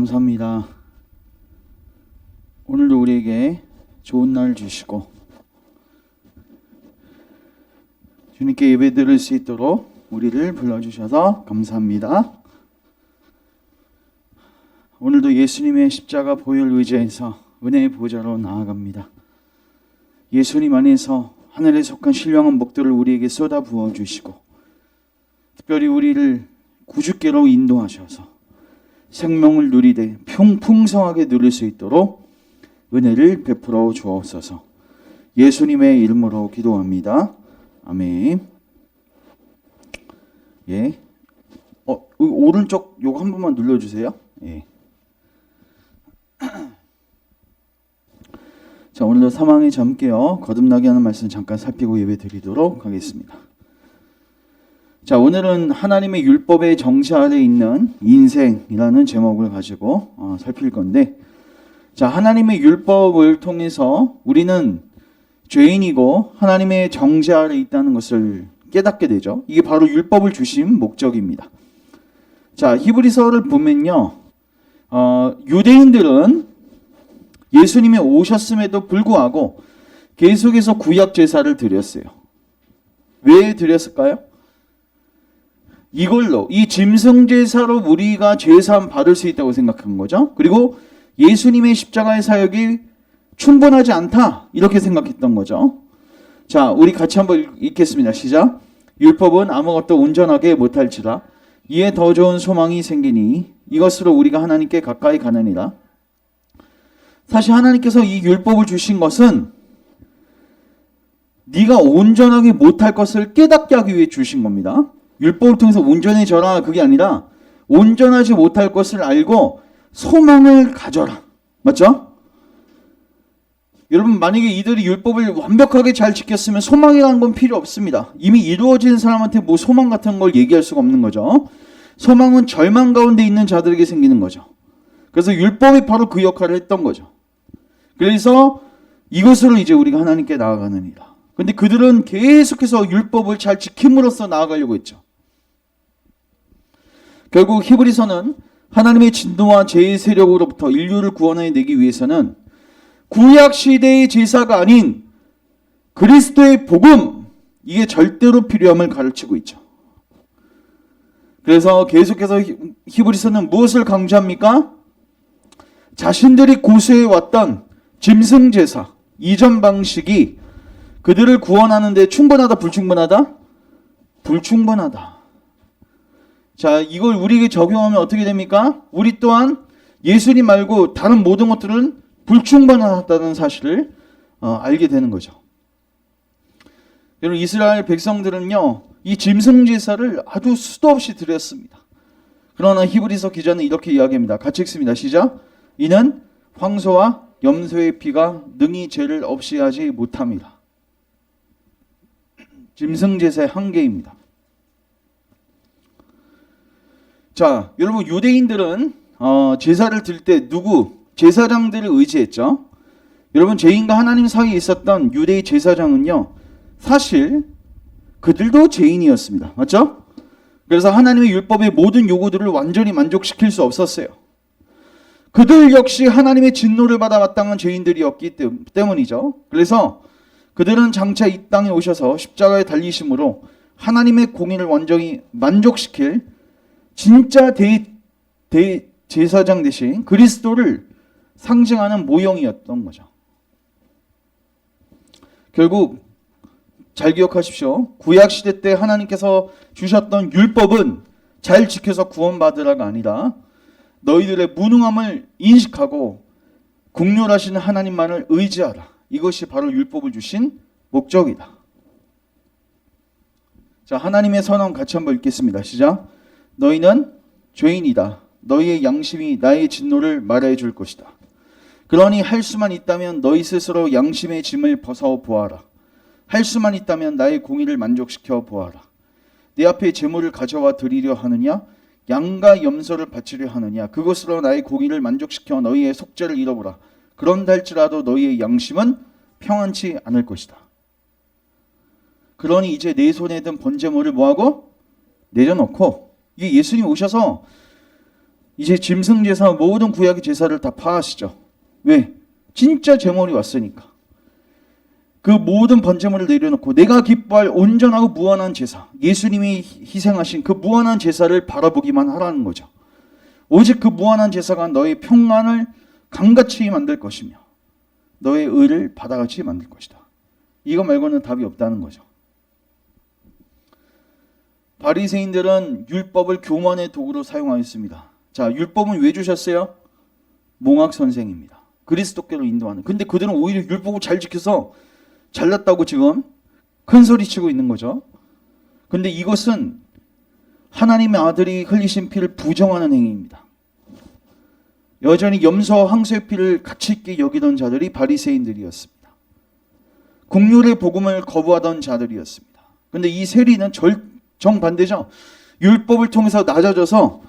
감사합니다. 오늘도 우리에게 좋은 날 주시고 주님께 예배 드릴 수 있도록 우리를 불러주셔서 감사합니다. 오늘도 예수님의 십자가 보혈 의지해서 은혜의 보좌로 나아갑니다. 예수님 안에서 하늘에 속한 신령한 복들을 우리에게 쏟아 부어주시고 특별히 우리를 구주께로 인도하셔서 생명을 누리되 풍성하게 누릴 수 있도록 은혜를 베풀어 주옵소서. 예수님의 이름으로 기도합니다. 아멘. 예. 오른쪽 요거 한 번만 눌러주세요. 예. 자, 오늘도 사망의 잠깨어 거듭나게 하는 말씀 잠깐 살피고 예배 드리도록 하겠습니다. 자, 오늘은 하나님의 율법의 정시 아래 있는 인생이라는 제목을 가지고 살필 건데, 자, 하나님의 율법을 통해서 우리는 죄인이고 하나님의 정시 아래 있다는 것을 깨닫게 되죠. 이게 바로 율법을 주신 목적입니다. 자, 히브리서를 보면요, 유대인들은 예수님이 오셨음에도 불구하고 계속해서 구약 제사를 드렸어요. 왜 드렸을까요? 이걸로, 이 짐승 제사로 우리가 죄사함 받을 수 있다고 생각한 거죠. 그리고 예수님의 십자가의 사역이 충분하지 않다, 이렇게 생각했던 거죠. 자, 우리 같이 한번 읽겠습니다. 시작. 율법은 아무것도 온전하게 못할지라 이에 더 좋은 소망이 생기니 이것으로 우리가 하나님께 가까이 가느니라. 사실 하나님께서 이 율법을 주신 것은 네가 온전하게 못할 것을 깨닫게 하기 위해 주신 겁니다. 율법을 통해서 온전해져라, 그게 아니라 온전하지 못할 것을 알고 소망을 가져라. 맞죠? 여러분, 만약에 이들이 율법을 완벽하게 잘 지켰으면 소망이라는 건 필요 없습니다. 이미 이루어진 사람한테 뭐 소망 같은 걸 얘기할 수가 없는 거죠. 소망은 절망 가운데 있는 자들에게 생기는 거죠. 그래서 율법이 바로 그 역할을 했던 거죠. 그래서 이것으로 이제 우리가 하나님께 나아가느니라. 근데 그들은 계속해서 율법을 잘 지킴으로써 나아가려고 했죠. 결국 히브리서는 하나님의 진노와 죄의 세력으로부터 인류를 구원해내기 위해서는 구약 시대의 제사가 아닌 그리스도의 복음, 이게 절대로 필요함을 가르치고 있죠. 그래서 계속해서 히브리서는 무엇을 강조합니까? 자신들이 고수해왔던 짐승 제사, 이전 방식이 그들을 구원하는 데 충분하다, 불충분하다? 불충분하다. 자, 이걸 우리에게 적용하면 어떻게 됩니까? 우리 또한 예수님 말고 다른 모든 것들은 불충분하다는 사실을 알게 되는 거죠. 여러분, 이스라엘 백성들은요, 이 짐승 제사를 아주 수도 없이 드렸습니다. 그러나 히브리서 기자는 이렇게 이야기합니다. 같이 읽습니다. 시작. 이는 황소와 염소의 피가 능히 죄를 없이 하지 못함이라. 짐승 제사의 한계입니다. 자, 여러분, 유대인들은 제사를 드릴 때 제사장들을 의지했죠. 여러분, 죄인과 하나님 사이에 있었던 유대의 제사장은요, 사실 그들도 죄인이었습니다. 맞죠? 그래서 하나님의 율법의 모든 요구들을 완전히 만족시킬 수 없었어요. 그들 역시 하나님의 진노를 받아 마땅한 죄인들이었기 때문이죠. 그래서 그들은 장차 이 땅에 오셔서 십자가에 달리심으로 하나님의 공의를 완전히 만족시킬 진짜 제사장 대신 그리스도를 상징하는 모형이었던 거죠. 결국 잘 기억하십시오. 구약시대 때 하나님께서 주셨던 율법은 잘 지켜서 구원받으라가 아니라 너희들의 무능함을 인식하고 국률하신 하나님만을 의지하라. 이것이 바로 율법을 주신 목적이다. 자, 하나님의 선언 같이 한번 읽겠습니다. 시작. 너희는 죄인이다. 너희의 양심이 나의 진노를 말해 줄 것이다. 그러니 할 수만 있다면 너희 스스로 양심의 짐을 벗어 보아라. 할 수만 있다면 나의 공의를 만족시켜 보아라. 내 앞에 제물을 가져와 드리려 하느냐? 양과 염소를 바치려 하느냐? 그것으로 나의 공의를 만족시켜 너희의 속죄를 잃어보라. 그런다 할지라도 너희의 양심은 평안치 않을 것이다. 그러니 이제 내 손에 든 번제물을 뭐하고? 내려놓고, 이게 예수님이 오셔서 이제 짐승 제사 모든 구약의 제사를 다 파하시죠. 왜? 진짜 제물이 왔으니까. 그 모든 번제물을 내려놓고 내가 기뻐할 온전하고 무한한 제사, 예수님이 희생하신 그 무한한 제사를 바라보기만 하라는 거죠. 오직 그 무한한 제사가 너의 평안을 강같이 만들 것이며 너의 의를 바다같이 만들 것이다. 이거 말고는 답이 없다는 거죠. 바리새인들은 율법을 교만의 도구로 사용하였습니다. 자, 율법은 왜 주셨어요? 몽학 선생입니다. 그리스도께로 인도하는. 근데 그들은 오히려 율법을 잘 지켜서 잘났다고 지금 큰 소리 치고 있는 거죠. 근데 이것은 하나님의 아들이 흘리신 피를 부정하는 행위입니다. 여전히 염소와 황소의 피를 가치 있게 여기던 자들이 바리새인들이었습니다. 국률의 복음을 거부하던 자들이었습니다. 근데 이 세리는 정반대죠. 율법을 통해서 낮아져서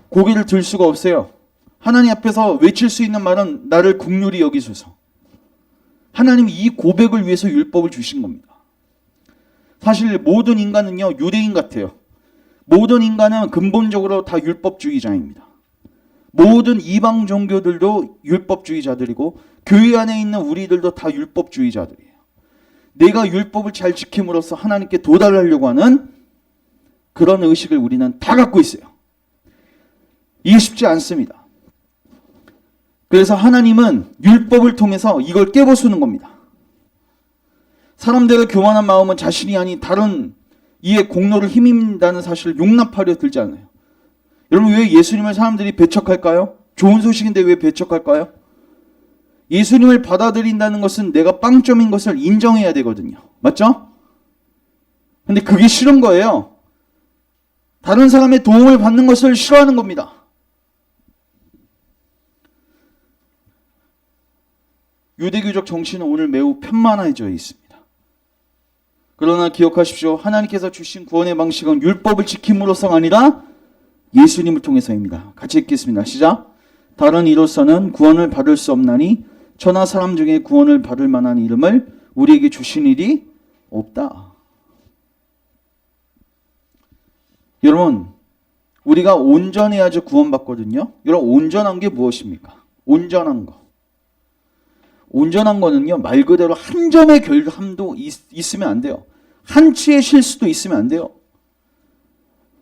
고개를 들 수가 없어요. 하나님 앞에서 외칠 수 있는 말은 나를 국률이 여기소서. 하나님이 이 고백을 위해서 율법을 주신 겁니다. 사실 모든 인간은요, 유대인 같아요. 모든 인간은 근본적으로 다 율법주의자입니다. 모든 이방 종교들도 율법주의자들이고 교회 안에 있는 우리들도 다 율법주의자들이에요. 내가 율법을 잘 지킴으로써 하나님께 도달하려고 하는 그런 의식을 우리는 다 갖고 있어요. 이게 쉽지 않습니다. 그래서 하나님은 율법을 통해서 이걸 깨부수는 겁니다. 사람들의 교만한 마음은 자신이 아닌 다른 이의 공로를 힘입는다는 사실을 용납하려 들지 않아요. 여러분, 왜 예수님을 사람들이 배척할까요? 좋은 소식인데 왜 배척할까요? 예수님을 받아들인다는 것은 내가 빵점인 것을 인정해야 되거든요. 맞죠? 근데 그게 싫은 거예요. 다른 사람의 도움을 받는 것을 싫어하는 겁니다. 유대교적 정신은 오늘 매우 편만해져 있습니다. 그러나 기억하십시오. 하나님께서 주신 구원의 방식은 율법을 지킴으로써가 아니라 예수님을 통해서입니다. 같이 읽겠습니다. 시작. 다른 이로서는 구원을 받을 수 없나니 천하 사람 중에 구원을 받을 만한 이름을 우리에게 주신 일이 없다. 여러분, 우리가 온전해야지 구원받거든요. 여러분, 온전한 게 무엇입니까? 온전한 거. 온전한 거는요, 말 그대로 한 점의 결함도 있으면 안 돼요. 한 치의 실수도 있으면 안 돼요.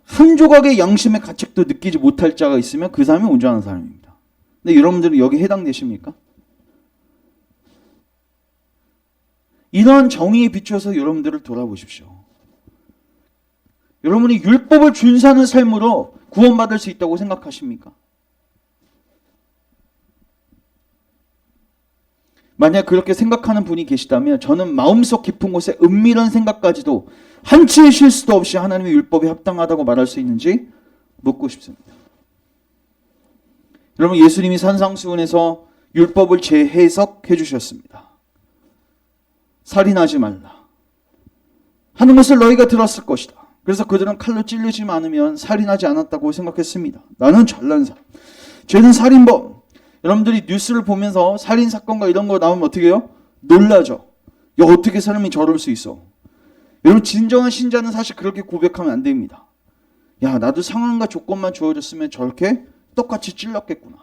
한 조각의 양심의 가책도 느끼지 못할 자가 있으면 그 사람이 온전한 사람입니다. 근데 여러분들은 여기 해당되십니까? 이러한 정의에 비추어서 여러분들을 돌아보십시오. 여러분이 율법을 준수하는 삶으로 구원받을 수 있다고 생각하십니까? 만약 그렇게 생각하는 분이 계시다면 저는 마음속 깊은 곳에 은밀한 생각까지도 한치의 실수도 없이 하나님의 율법에 합당하다고 말할 수 있는지 묻고 싶습니다. 여러분, 예수님이 산상수훈에서 율법을 재해석해 주셨습니다. 살인하지 말라 하는 것을 너희가 들었을 것이다. 그래서 그들은 칼로 찔리지 않으면 살인하지 않았다고 생각했습니다. 나는 잘난 사람. 쟤는 살인범. 여러분들이 뉴스를 보면서 살인사건과 이런 거 나오면 어떻게 해요? 놀라죠. 야, 어떻게 사람이 저럴 수 있어? 여러분, 진정한 신자는 사실 그렇게 고백하면 안 됩니다. 야, 나도 상황과 조건만 주어졌으면 저렇게 똑같이 찔렀겠구나.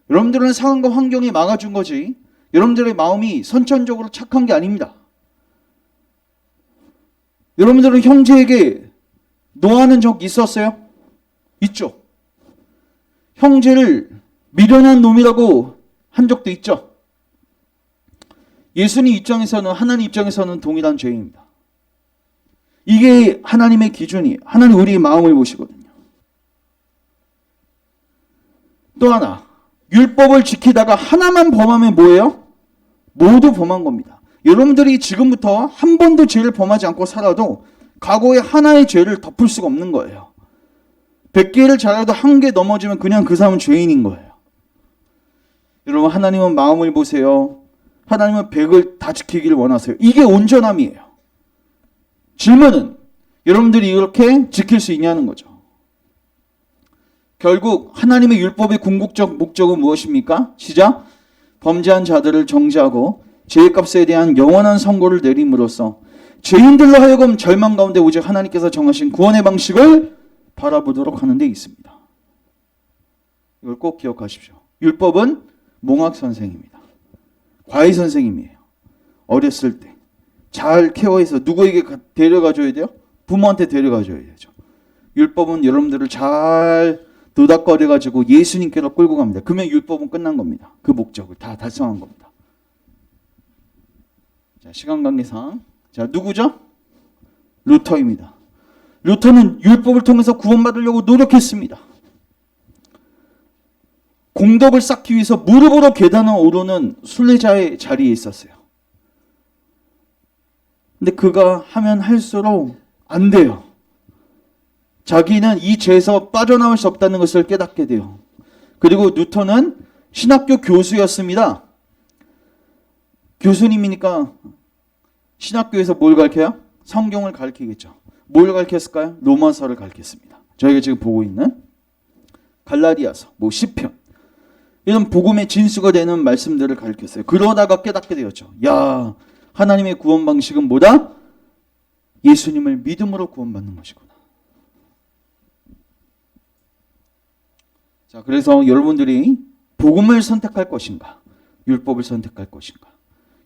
여러분들은 상황과 환경이 막아준 거지 여러분들의 마음이 선천적으로 착한 게 아닙니다. 여러분들은 형제에게 노하는 적 있었어요? 있죠. 형제를 미련한 놈이라고 한 적도 있죠. 예수님 입장에서는, 하나님 입장에서는 동일한 죄입니다. 이게 하나님의 기준이에요. 하나님 우리의 마음을 보시거든요. 또 하나, 율법을 지키다가 하나만 범하면 뭐예요? 모두 범한 겁니다. 여러분들이 지금부터 한 번도 죄를 범하지 않고 살아도 과거에 하나의 죄를 덮을 수가 없는 거예요. 100개를 잘해도 한 개 넘어지면 그냥 그 사람은 죄인인 거예요. 여러분, 하나님은 마음을 보세요. 하나님은 100을 다 지키기를 원하세요. 이게 온전함이에요. 질문은 여러분들이 이렇게 지킬 수 있냐는 거죠. 결국 하나님의 율법의 궁극적 목적은 무엇입니까? 시작. 범죄한 자들을 정죄하고 죄값에 대한 영원한 선고를 내림으로써 죄인들로 하여금 절망 가운데 오직 하나님께서 정하신 구원의 방식을 바라보도록 하는 데 있습니다. 이걸 꼭 기억하십시오. 율법은 몽학 선생입니다. 과외 선생님이에요. 어렸을 때 잘 케어해서 누구에게 데려가 줘야 돼요? 부모한테 데려가 줘야 되죠. 율법은 여러분들을 잘 도닥거려 가지고 예수님께로 끌고 갑니다. 그러면 율법은 끝난 겁니다. 그 목적을 다 달성한 겁니다. 자, 시간 관계상 자, 누구죠? 루터입니다. 루터는 율법을 통해서 구원받으려고 노력했습니다. 공덕을 쌓기 위해서 무릎으로 계단을 오르는 순례자의 자리에 있었어요. 근데 그가 하면 할수록 안 돼요. 자기는 이 죄에서 빠져나올 수 없다는 것을 깨닫게 돼요. 그리고 뉴턴은 신학교 교수였습니다. 교수님이니까 신학교에서 뭘 가르쳐요? 성경을 가르치겠죠. 뭘 가르쳤을까요? 로마서를 가르쳤습니다. 저희가 지금 보고 있는 갈라디아서, 시편 이런 복음의 진수가 되는 말씀들을 가르쳤어요. 그러다가 깨닫게 되었죠. 야, 하나님의 구원 방식은 뭐다? 예수님을 믿음으로 구원받는 것이구나. 자, 그래서 여러분들이 복음을 선택할 것인가? 율법을 선택할 것인가?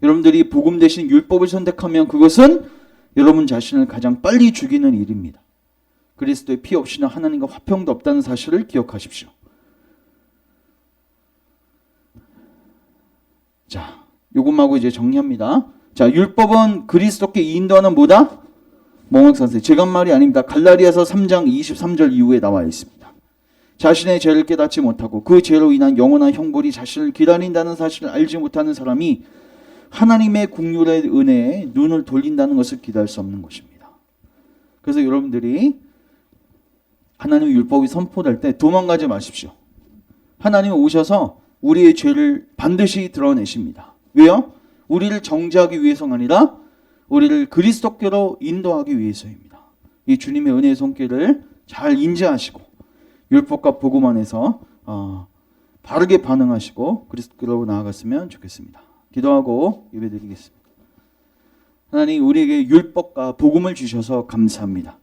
여러분들이 복음 대신 율법을 선택하면 그것은 여러분 자신을 가장 빨리 죽이는 일입니다. 그리스도의 피 없이는 하나님과 화평도 없다는 사실을 기억하십시오. 자, 요것하고 이제 정리합니다. 자, 율법은 그리스도께 인도하는 뭐다? 몽학선생. 제가 한 말이 아닙니다. 갈라디아서 3장 23절 이후에 나와 있습니다. 자신의 죄를 깨닫지 못하고 그 죄로 인한 영원한 형벌이 자신을 기다린다는 사실을 알지 못하는 사람이 하나님의 긍휼의 은혜에 눈을 돌린다는 것을 기대할 수 없는 것입니다. 그래서 여러분들이 하나님의 율법이 선포될 때 도망가지 마십시오. 하나님이 오셔서 우리의 죄를 반드시 드러내십니다. 왜요? 우리를 정죄하기 위해서가 아니라 우리를 그리스도께로 인도하기 위해서입니다. 이 주님의 은혜의 손길을 잘 인지하시고 율법과 복음 안에서 바르게 반응하시고 그리스도께로 나아갔으면 좋겠습니다. 기도하고 예배드리겠습니다. 하나님, 우리에게 율법과 복음을 주셔서 감사합니다.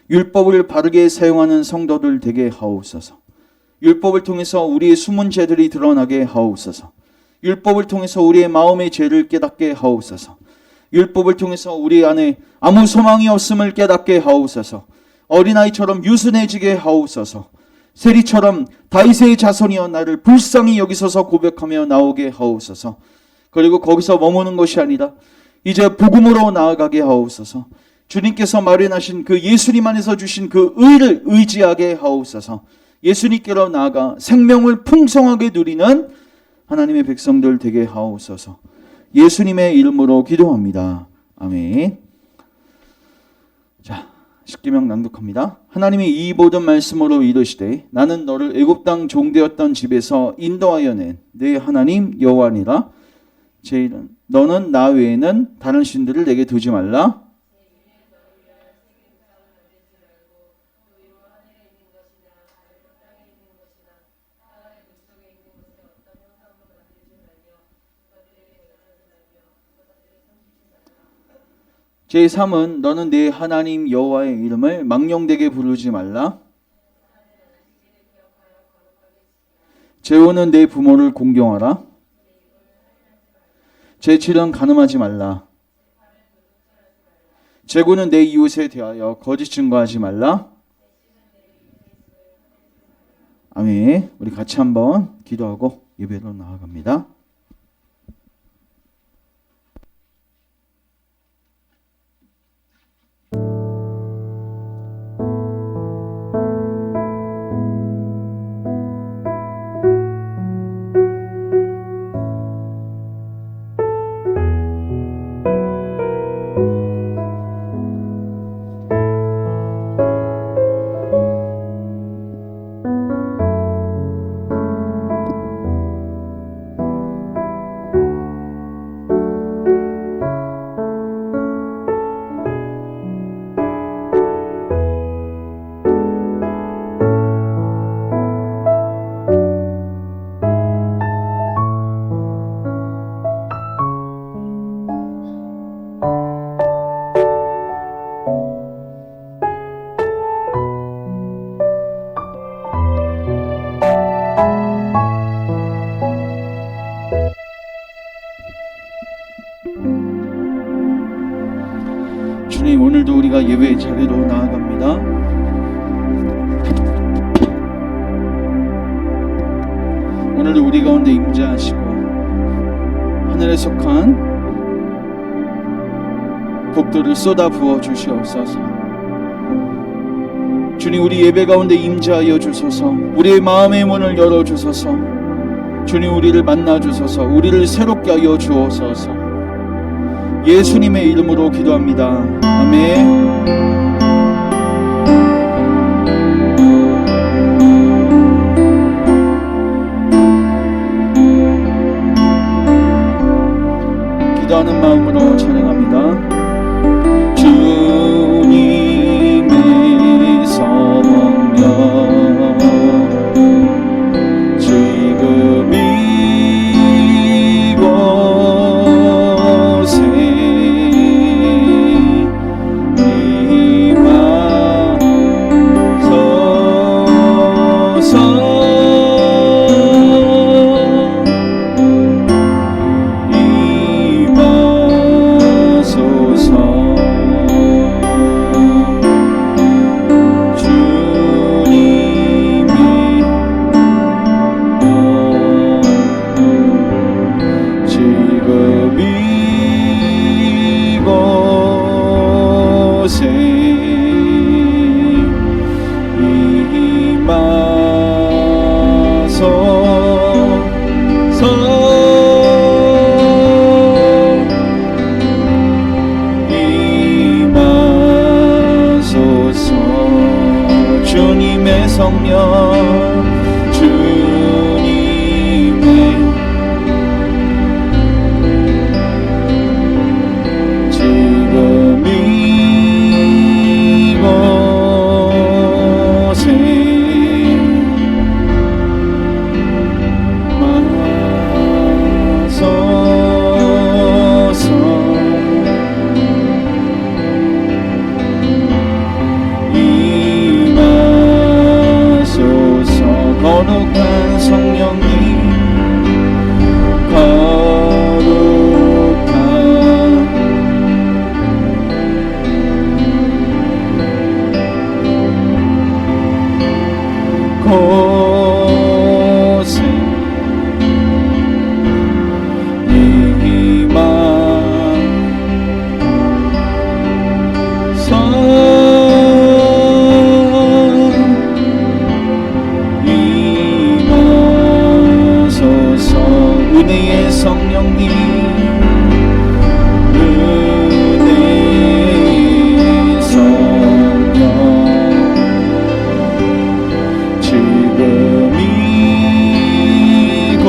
율법을 바르게 사용하는 성도들 되게 하옵소서. 율법을 통해서 우리의 숨은 죄들이 드러나게 하옵소서. 율법을 통해서 우리의 마음의 죄를 깨닫게 하옵소서. 율법을 통해서 우리 안에 아무 소망이 없음을 깨닫게 하옵소서. 어린아이처럼 유순해지게 하옵소서. 세리처럼 다윗의 자손이여 나를 불쌍히 여기소서 고백하며 나오게 하옵소서. 그리고 거기서 머무는 것이 아니라 이제 복음으로 나아가게 하옵소서. 주님께서 마련하신 그 예수님 안에서 주신 그 의를 의지하게 하옵소서. 예수님께로 나아가 생명을 풍성하게 누리는 하나님의 백성들 되게 하옵소서. 예수님의 이름으로 기도합니다. 아멘. 자, 십계명 낭독합니다. 하나님이 이 모든 말씀으로 이르시되 나는 너를 애굽 땅 종되었던 집에서 인도하여 낸 네 하나님 여호와니라. 제 이름 너는 나 외에는 다른 신들을 내게 두지 말라. 제3은 너는 네 하나님 여호와의 이름을 망령되게 부르지 말라. 제5는 내 부모를 공경하라. 제7은 간음하지 말라. 제9는 내 이웃에 대하여 거짓 증거하지 말라. 아멘. 우리 같이 한번 기도하고 예배로 나아갑니다. 주님, 오늘도 우리가 예배의 자리로 나아갑니다. 오늘도 우리 가운데 임재하시고 하늘에 속한 복들을 쏟아 부어 주시옵소서. 주님, 우리 예배 가운데 임재하여 주소서. 우리의 마음의 문을 열어 주소서. 주님, 우리를 만나 주소서. 우리를 새롭게 하여 주옵소서. 예수님의 이름으로 기도합니다. 아멘. 기도하는 마음으로 찬양합니다. 주님의 성령 지금 이곳에 주님의 성령 주님의 지금 이곳에 마소서. 거룩한 성령님, 거룩한 곳에 임하소서. 은혜의 성령님, 은혜의 성령 지금 이곳에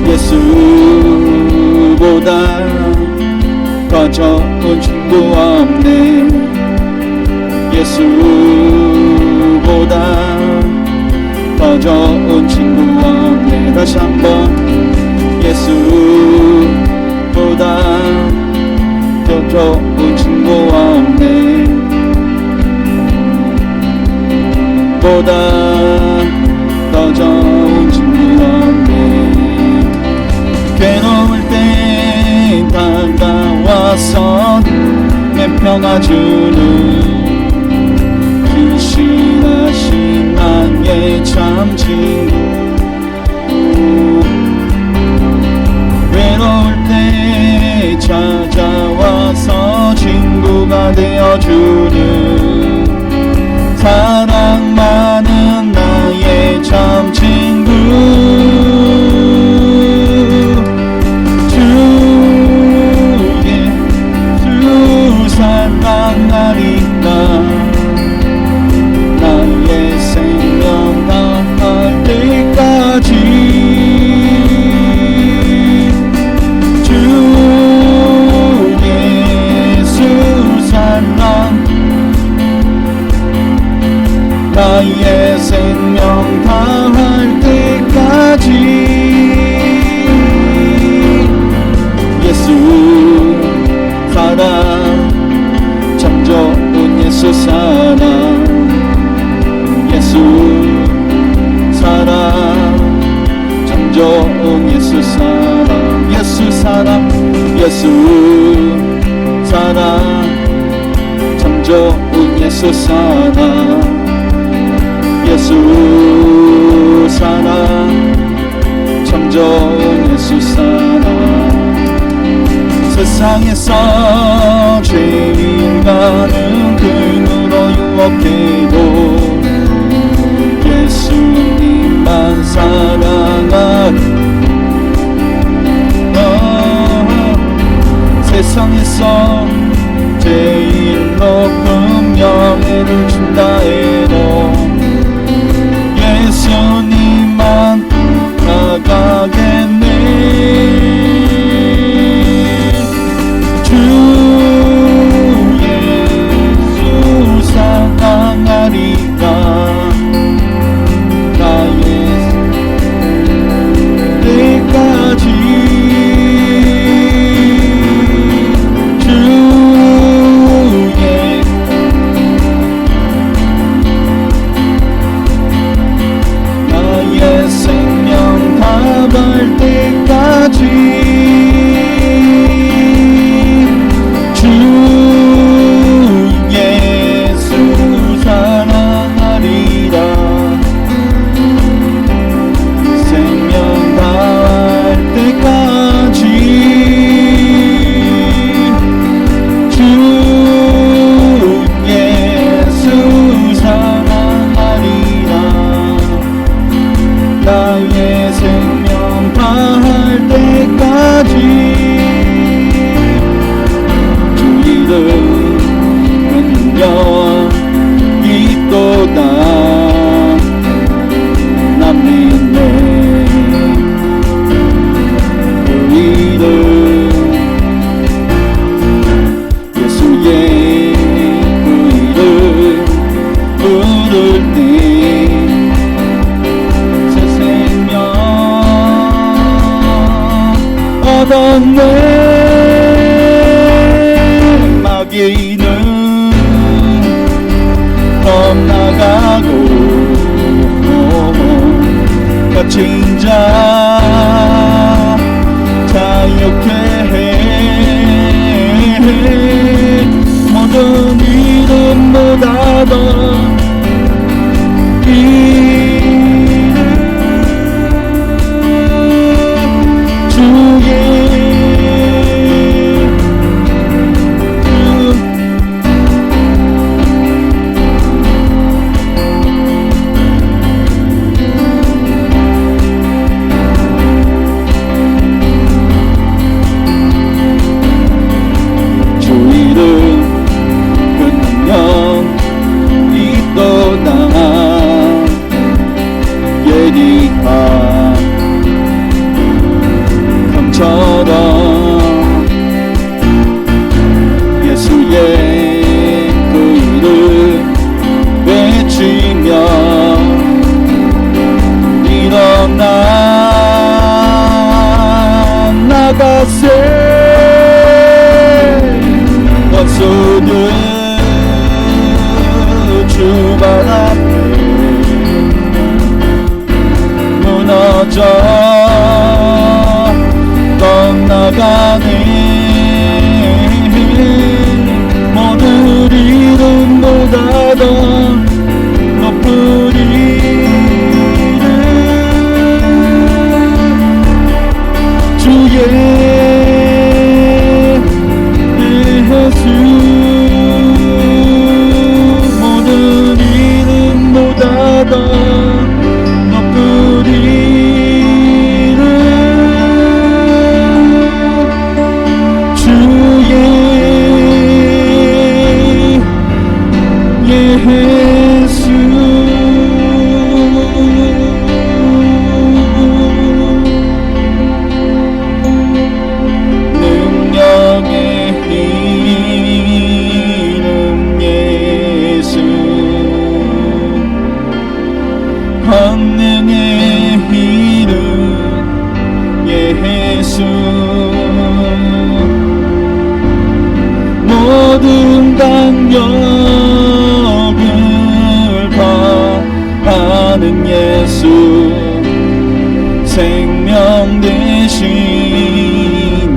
예수보다 더 좋은 친구가 없네. 예수보다 더 좋은 친구가 없네. 다시 한번. 예수보다 더 좋은 친구가 없네. 보다 더 좋은 친구가 없네. 괴로울 때 다가와서 내 평화 주는 신실하신 나의 참 친구. 외로울 때 찾아와서 친구가 되어주는 사랑 많은 나의 참 친구. 주의 주 사랑하리라. 나의 생명 다할 때까지 주 예수 사랑. 나의 생명 다할 때까지 예수 사랑. 참 좋은 예수 사랑. 예수 사랑. 참 좋은 예수 사랑. 예수 사랑. 예수 사랑. 참 좋은 예수 사랑. 예수 사랑. 참 좋은 예수 사랑. 세상에서 죄인 가는 등으로 유혹해도 예수님만 사랑하는 세상에서 제일 높은 명예를 준다 해도 예수님만 나가겠네. 주 예수 사랑하리라. 나의 때까지 나의 생명 다할 때까지 주 예수 사랑하리라. 생명 다할 때까지 주 예수 사랑하리라. 나의 생명 다할 때까지 주 이름 은영 있도다. 남미네 그 이름 예수의 그 이름 부를 때 얻었네. 마귀는 겁나가고 갇힌 자 자유케 해. 모든 이름보다 더 예수의 그 이름 외치며 일어나 나가세. 원수는 주발 앞에 무너져 떠나가네. 모든 더 높으리를 주의 예수 모든 이름보다 더 높으리를 주의 예수 능력의 이름 예수 권능의 이름 예수 모든 강력을 파하는 예수 생명 대신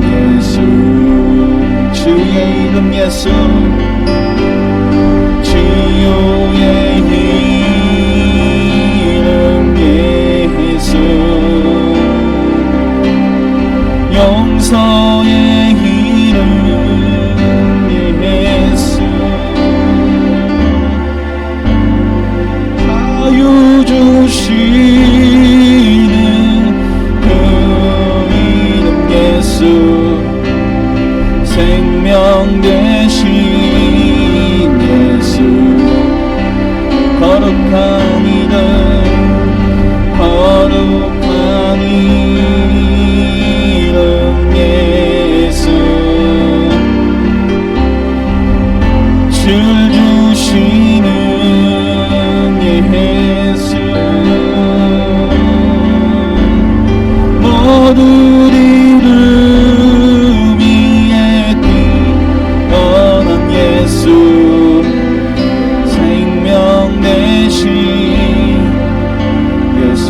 예수 주의 이름 예수 치유의 이름 예수 용서의 이름 예수 자유 주시는 그 이름 예수 생명 대신 예수 거룩한 이름 거룩한 이름 예수 줄 주시는 예수 모든 이름 위에 뛰어난 예수 생명 대신 예수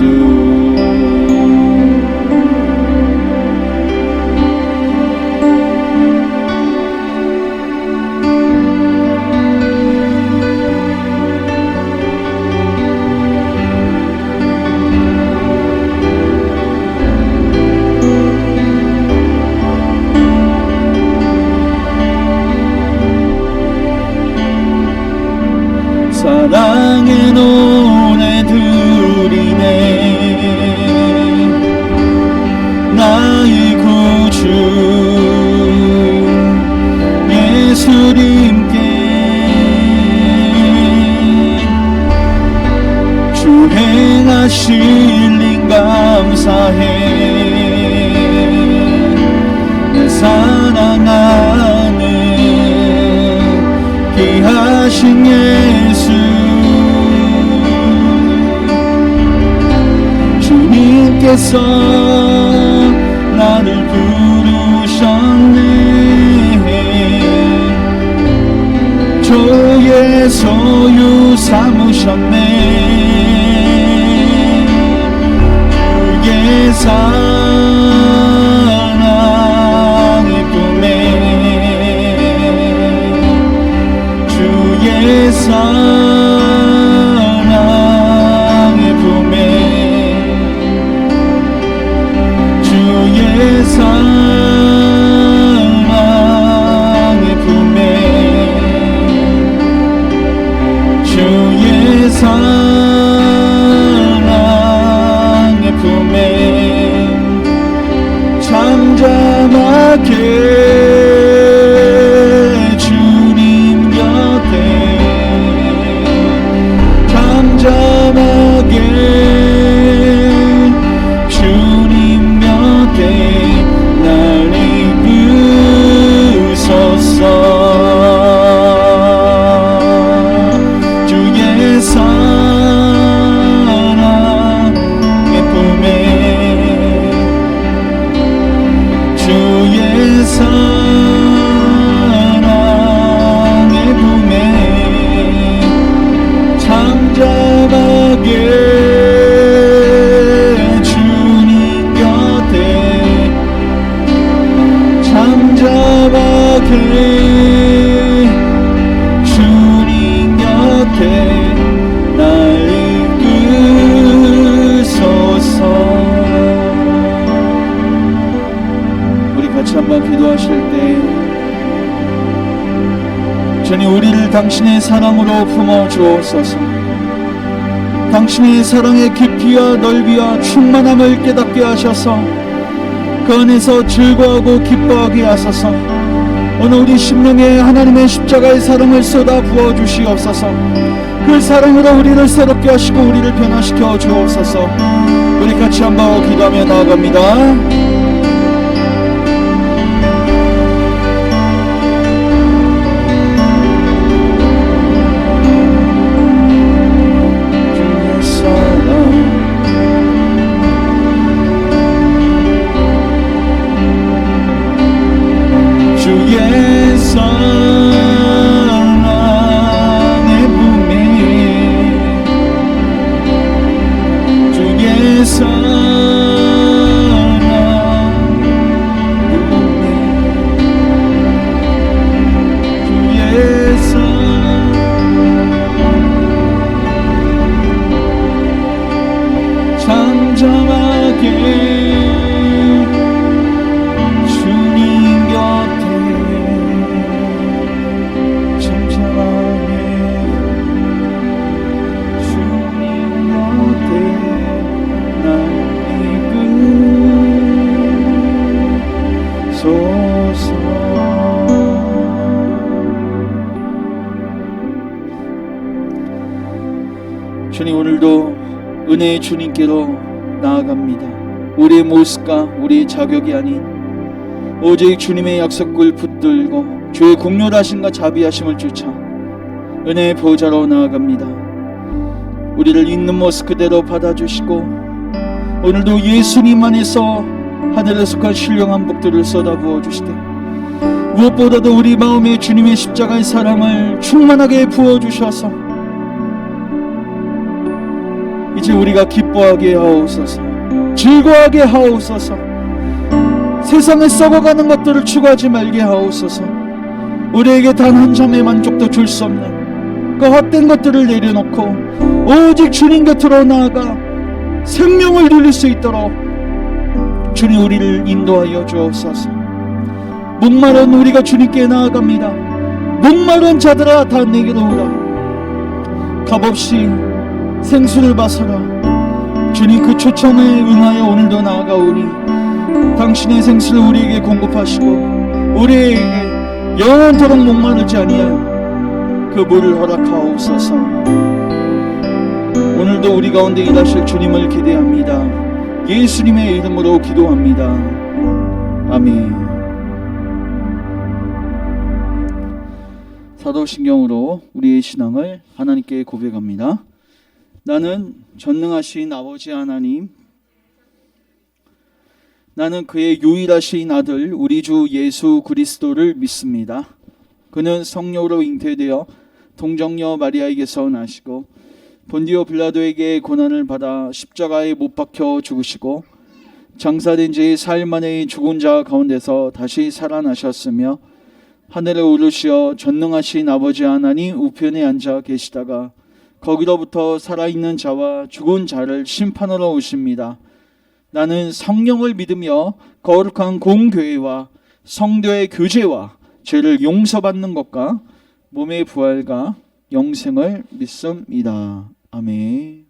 사랑의 노래 드리네 나의 구주 예수님께 주 행하신 일 감사해 내 사랑하는 귀하신 예수 주님께서 나를 부르셨네 주의 소유 삼으셨네 주의 사랑의 품에 주의 사랑의 품에 주의 사랑의 품에 주의 사랑의 품에 잠잠하게 주님 곁에 잠잠하게 주님 곁에 날 이끄소서 주의 사랑의 품에 주의 사랑의 품에 잠잠하게 주님 곁에 잠잠하게 주님 곁에 인도하실 때 주님, 우리를 당신의 사랑으로 품어주옵소서. 당신의 사랑의 깊이와 넓이와 충만함을 깨닫게 하셔서 그 안에서 즐거워하고 기뻐하게 하소서. 오늘 우리 심령에 하나님의 십자가의 사랑을 쏟아 부어주시옵소서. 그 사랑으로 우리를 새롭게 하시고 우리를 변화시켜 주옵소서. 우리 같이 한번 기도하며 나아갑니다. 주님, 오늘도 은혜의 주님께로 나아갑니다. 우리의 모습과 우리의 자격이 아닌 오직 주님의 약속을 붙들고 주의 공렬하심과 자비하심을 쫓아 은혜의 보좌로 나아갑니다. 우리를 있는 모습 그대로 받아주시고 오늘도 예수님 안에서 하늘에 속한 신령한 복들을 쏟아부어 주시되 무엇보다도 우리 마음에 주님의 십자가의 사랑을 충만하게 부어주셔서 이제 우리가 기뻐하게 하옵소서. 즐거워하게 하옵소서. 세상에 썩어가는 것들을 추구하지 말게 하옵소서. 우리에게 단 한 점의 만족도 줄 수 없는 그 헛된 것들을 내려놓고 오직 주님 곁으로 나아가 생명을 누릴 수 있도록 주님 우리를 인도하여 주옵소서. 목마른 우리가 주님께 나아갑니다. 목마른 자들아 다 내게로 오라. 값없이 생수를 마셔라. 주님 그 초청에 응하여 오늘도 나아가오니 당신의 생수를 우리에게 공급하시고 우리에게 영원토록 목마르지 아니한 그 물을 허락하옵소서. 오늘도 우리 가운데 일하실 주님을 기대합니다. 예수님의 이름으로 기도합니다. 아멘. 사도신경으로 우리의 신앙을 하나님께 고백합니다. 나는 전능하신 아버지 하나님, 나는 그의 유일하신 아들 우리 주 예수 그리스도를 믿습니다. 그는 성령으로 잉태되어 동정녀 마리아에게서 나시고 본디오 빌라도에게 고난을 받아 십자가에 못 박혀 죽으시고 장사된 지 4일 만에 죽은 자 가운데서 다시 살아나셨으며 하늘에 오르시어 전능하신 아버지 하나님 우편에 앉아 계시다가 거기로부터 살아있는 자와 죽은 자를 심판하러 오십니다. 나는 성령을 믿으며 거룩한 공교회와 성도의 교제와 죄를 용서받는 것과 몸의 부활과 영생을 믿습니다. 아멘.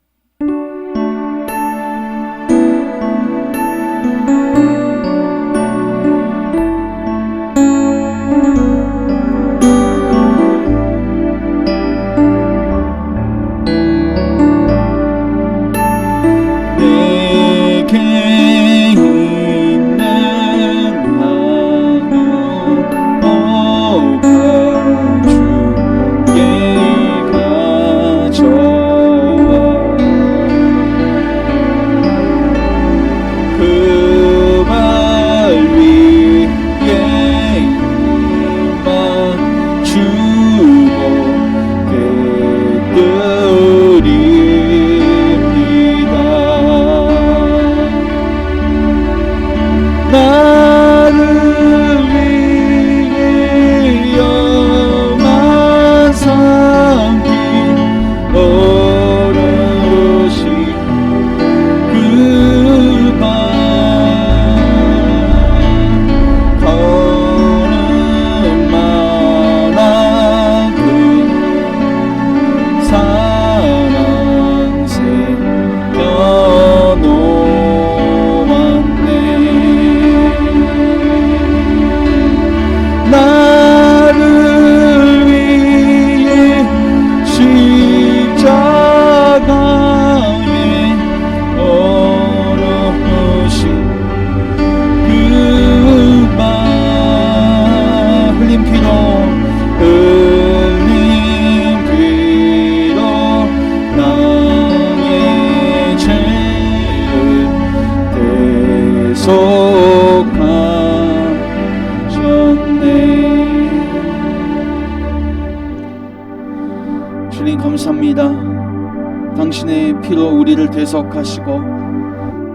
감사합니다. 당신의 피로 우리를 대속하시고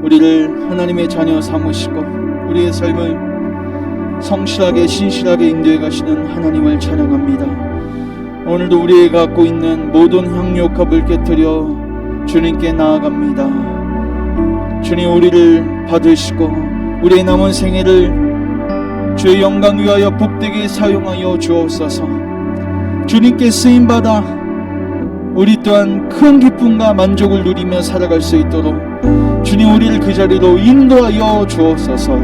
우리를 하나님의 자녀 삼으시고 우리의 삶을 성실하게 신실하게 인도해 가시는 하나님을 찬양합니다. 오늘도 우리가 갖고 있는 모든 향료값을 깨뜨려 주님께 나아갑니다. 주님, 우리를 받으시고 우리의 남은 생애를 주의 영광 위하여 복되게 사용하여 주옵소서. 주님께 쓰임받아 우리 또한 큰 기쁨과 만족을 누리며 살아갈 수 있도록 주님, 우리를 그 자리로 인도하여 주옵소서.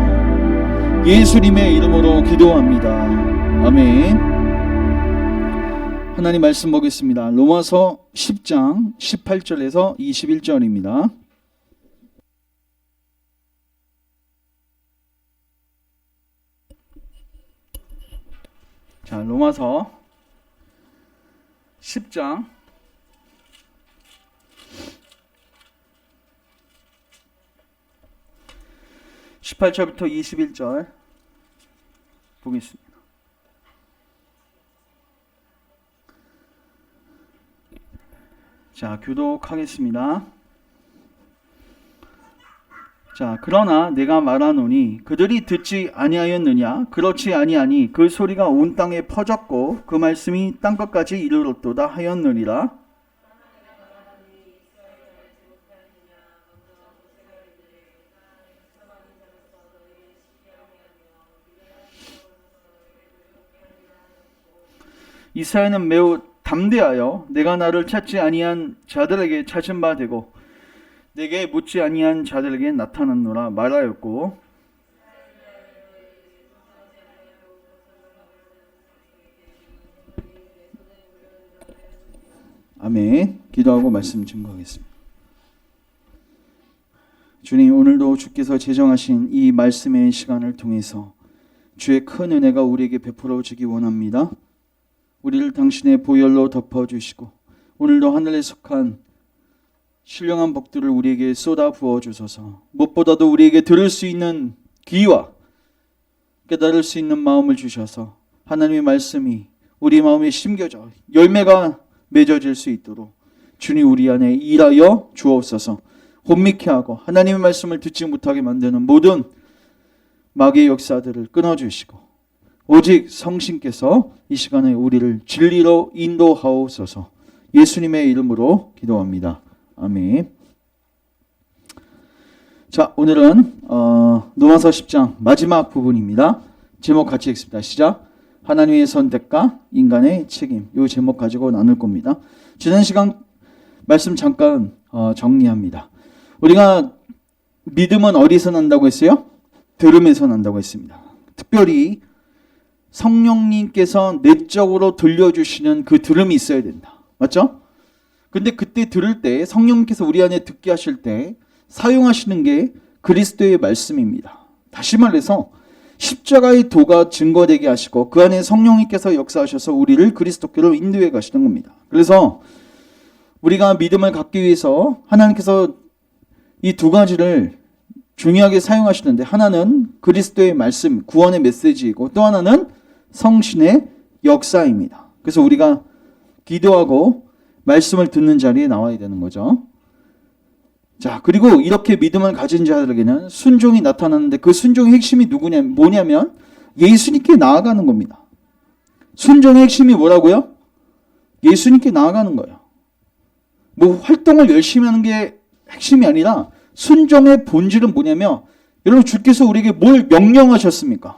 예수님의 이름으로 기도합니다. 아멘. 하나님 말씀 보겠습니다. 로마서 10장 18절에서 21절입니다. 자, 로마서 10장 18절부터 21절 보겠습니다. 자, 교독하겠습니다. 자, 그러나 내가 말하노니 그들이 듣지 아니하였느냐? 그렇지 아니하니 그 소리가 온 땅에 퍼졌고 그 말씀이 땅끝까지 이르렀도다 하였느니라. 이스라엘은 매우 담대하여 내가 나를 찾지 아니한 자들에게 찾은 바 되고 내게 묻지 아니한 자들에게 나타났노라 말하였고, 아멘. 기도하고 말씀 증거하겠습니다. 주님, 오늘도 주께서 제정하신 이 말씀의 시간을 통해서 주의 큰 은혜가 우리에게 베풀어지기 원합니다. 우리를 당신의 보혈로 덮어주시고 오늘도 하늘에 속한 신령한 복들을 우리에게 쏟아 부어주소서. 무엇보다도 우리에게 들을 수 있는 귀와 깨달을 수 있는 마음을 주셔서 하나님의 말씀이 우리 마음에 심겨져 열매가 맺어질 수 있도록 주님 우리 안에 일하여 주옵소서. 혼미케 하고 하나님의 말씀을 듣지 못하게 만드는 모든 마귀의 역사들을 끊어주시고 오직 성신께서 이 시간에 우리를 진리로 인도하옵소서. 예수님의 이름으로 기도합니다. 아멘. 자, 오늘은 로마서 10장 마지막 부분입니다. 제목 같이 읽습니다. 시작. 하나님의 선택과 인간의 책임. 이 제목 가지고 나눌 겁니다. 지난 시간 말씀 잠깐 정리합니다. 우리가 믿음은 어디서 난다고 했어요? 들음에서 난다고 했습니다. 특별히 성령님께서 내적으로 들려주시는 그 들음이 있어야 된다. 맞죠? 근데 그때 들을 때 성령님께서 우리 안에 듣게 하실 때 사용하시는 게 그리스도의 말씀입니다. 다시 말해서 십자가의 도가 증거되게 하시고 그 안에 성령님께서 역사하셔서 우리를 그리스도께로 인도해 가시는 겁니다. 그래서 우리가 믿음을 갖기 위해서 하나님께서 이 두 가지를 중요하게 사용하시는데, 하나는 그리스도의 말씀, 구원의 메시지이고 또 하나는 성신의 역사입니다. 그래서 우리가 기도하고 말씀을 듣는 자리에 나와야 되는 거죠. 자, 그리고 이렇게 믿음을 가진 자들에게는 순종이 나타나는데 그 순종의 핵심이 뭐냐면 예수님께 나아가는 겁니다. 순종의 핵심이 뭐라고요? 예수님께 나아가는 거예요. 뭐 활동을 열심히 하는 게 핵심이 아니라 순종의 본질은 뭐냐면, 여러분 주께서 우리에게 뭘 명령하셨습니까?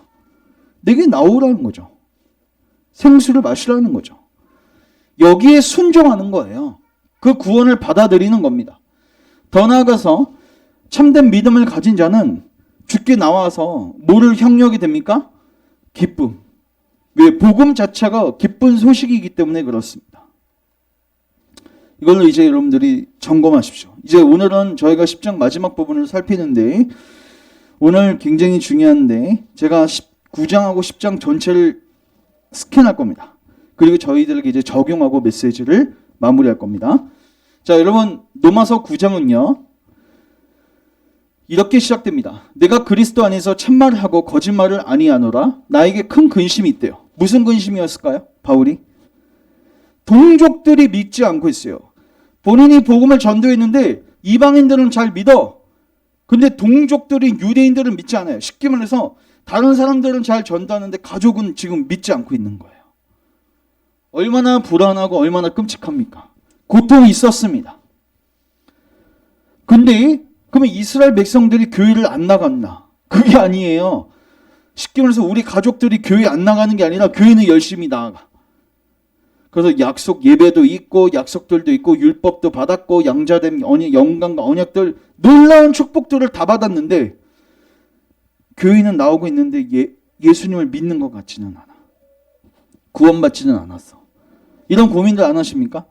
내게 나오라는 거죠. 생수를 마시라는 거죠. 여기에 순종하는 거예요. 그 구원을 받아들이는 겁니다. 더 나아가서 참된 믿음을 가진 자는 주께 나와서 뭐를 향유하게 됩니까? 기쁨. 왜? 복음 자체가 기쁜 소식이기 때문에 그렇습니다. 이걸로 이제 여러분들이 점검하십시오. 이제 오늘은 저희가 10장 마지막 부분을 살피는데, 오늘 굉장히 중요한데 제가 9장하고 10장 전체를 스캔할 겁니다. 그리고 저희들에게 이제 적용하고 메시지를 마무리할 겁니다. 자, 여러분 로마서 9장은요 이렇게 시작됩니다. 내가 그리스도 안에서 참말을 하고 거짓말을 아니하노라. 나에게 큰 근심이 있대요. 무슨 근심이었을까요? 바울이 동족들이 믿지 않고 있어요. 본인이 복음을 전도했는데 이방인들은 잘 믿어. 근데 동족들이 유대인들은 믿지 않아요. 쉽게 말해서 다른 사람들은 잘 전도하는데 가족은 지금 믿지 않고 있는 거예요. 얼마나 불안하고 얼마나 끔찍합니까? 고통이 있었습니다. 근데 그러면 이스라엘 백성들이 교회를 안 나갔나? 그게 아니에요. 쉽게 말해서 우리 가족들이 교회 안 나가는 게 아니라 교회는 열심히 나가. 그래서 약속 예배도 있고 약속들도 있고 율법도 받았고 양자됨 영광과 언약들 놀라운 축복들을 다 받았는데 교회는 나오고 있는데 예수님을 믿는 것 같지는 않아. 구원받지는 않았어. 이런 고민들 안 하십니까?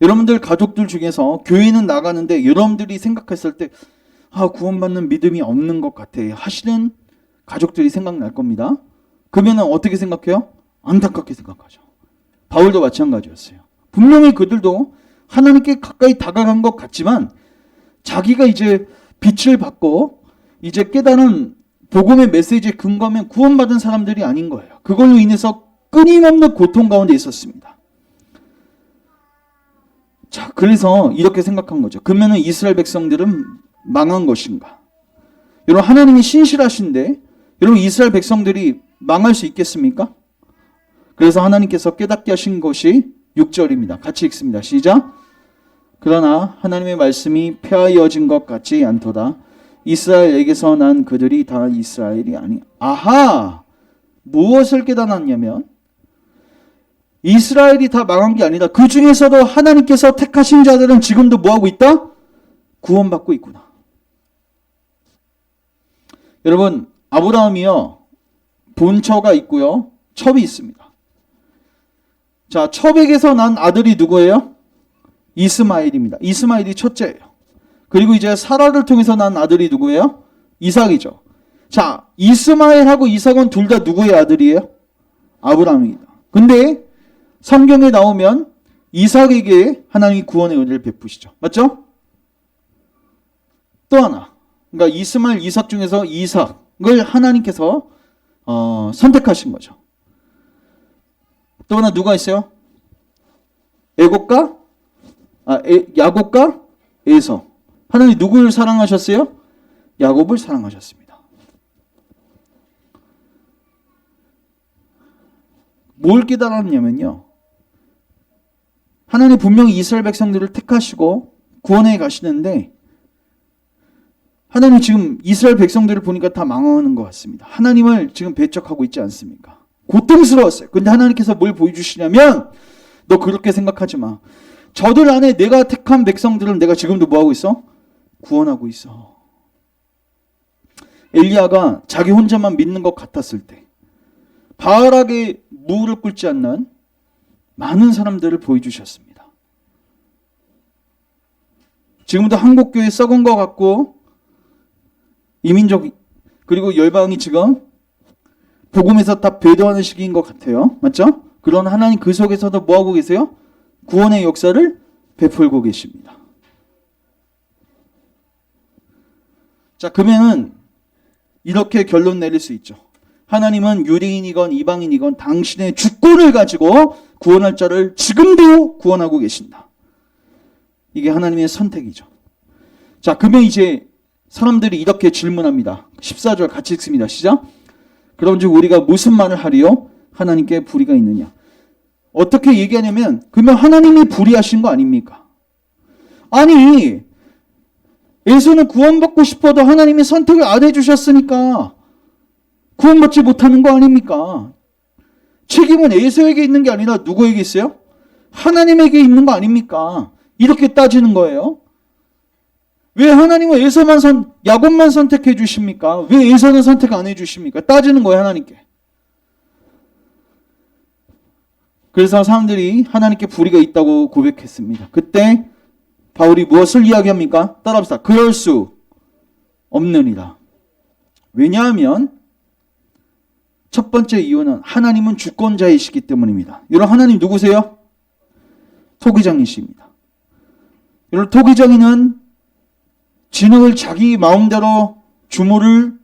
여러분들 가족들 중에서 교회는 나가는데 여러분들이 생각했을 때 구원받는 믿음이 없는 것 같아 하시는 가족들이 생각날 겁니다. 그러면 어떻게 생각해요? 안타깝게 생각하죠. 바울도 마찬가지였어요. 분명히 그들도 하나님께 가까이 다가간 것 같지만 자기가 이제 빛을 받고 이제 깨달은 복음의 메시지에 근거하면 구원받은 사람들이 아닌 거예요. 그걸로 인해서 끊임없는 고통 가운데 있었습니다. 자, 그래서 이렇게 생각한 거죠. 그러면은 이스라엘 백성들은 망한 것인가? 여러분, 하나님이 신실하신데 여러분 이스라엘 백성들이 망할 수 있겠습니까? 그래서 하나님께서 깨닫게 하신 것이 6절입니다. 같이 읽습니다. 시작. 그러나 하나님의 말씀이 폐하여진 것 같지 않도다. 이스라엘에게서 난 그들이 다 이스라엘이 아니. 아하! 무엇을 깨달았냐면 이스라엘이 다 망한 게 아니다. 그 중에서도 하나님께서 택하신 자들은 지금도 뭐하고 있다? 구원받고 있구나. 여러분, 아브라함이요, 본처가 있고요, 첩이 있습니다. 자, 첩에게서 난 아들이 누구예요? 이스마엘입니다. 이스마엘이 첫째예요. 그리고 이제 사라를 통해서 난 아들이 누구예요? 이삭이죠. 자, 이스마엘하고 이삭은 둘 다 누구의 아들이에요? 아브라함입니다. 근데 성경에 나오면 이삭에게 하나님이 구원의 은혜를 베푸시죠. 맞죠? 또 하나. 그러니까 이스마엘, 이삭 중에서 이삭을 하나님께서 선택하신 거죠. 또 하나 누가 있어요? 야곱과 에서. 하나님 누구를 사랑하셨어요? 야곱을 사랑하셨습니다. 뭘 깨달았냐면요, 하나님 분명히 이스라엘 백성들을 택하시고 구원해 가시는데 하나님 지금 이스라엘 백성들을 보니까 다 망하는 것 같습니다. 하나님을 지금 배척하고 있지 않습니까? 고통스러웠어요. 근데 하나님께서 뭘 보여주시냐면 너 그렇게 생각하지 마. 저들 안에 내가 택한 백성들은 내가 지금도 뭐하고 있어? 구원하고 있어. 엘리야가 자기 혼자만 믿는 것 같았을 때 바알에게 무릎 꿇지 않는 많은 사람들을 보여주셨습니다. 지금도 한국교회 썩은 것 같고 이민족 그리고 열방이 지금 복음에서 다 배도하는 시기인 것 같아요. 맞죠? 그런 하나님 그 속에서도 뭐하고 계세요? 구원의 역사를 베풀고 계십니다. 자, 그러면은 이렇게 결론 내릴 수 있죠. 하나님은 유대인이건 이방인이건 당신의 주권을 가지고 구원할 자를 지금도 구원하고 계신다. 이게 하나님의 선택이죠. 자, 그러면 이제 사람들이 이렇게 질문합니다. 14절 같이 읽습니다. 시작. 그런즉 우리가 무슨 말을 하리요? 하나님께 불의가 있느냐? 어떻게 얘기하냐면 그러면 하나님이 불의하신 거 아닙니까? 아니, 에서는 구원받고 싶어도 하나님이 선택을 안 해주셨으니까 구원받지 못하는 거 아닙니까? 책임은 에서에게 있는 게 아니라 누구에게 있어요? 하나님에게 있는 거 아닙니까? 이렇게 따지는 거예요. 왜 하나님은 야곱만 선택해 주십니까? 왜 에서는 선택 안 해 주십니까? 따지는 거예요, 하나님께. 그래서 사람들이 하나님께 불의가 있다고 고백했습니다. 그때 바울이 무엇을 이야기합니까? 따라합시다. 그럴 수 없느니라. 왜냐하면 첫 번째 이유는 하나님은 주권자이시기 때문입니다. 여러분, 하나님 누구세요? 토기장이십니다. 여러분, 토기장이는 진흙을 자기 마음대로 주무를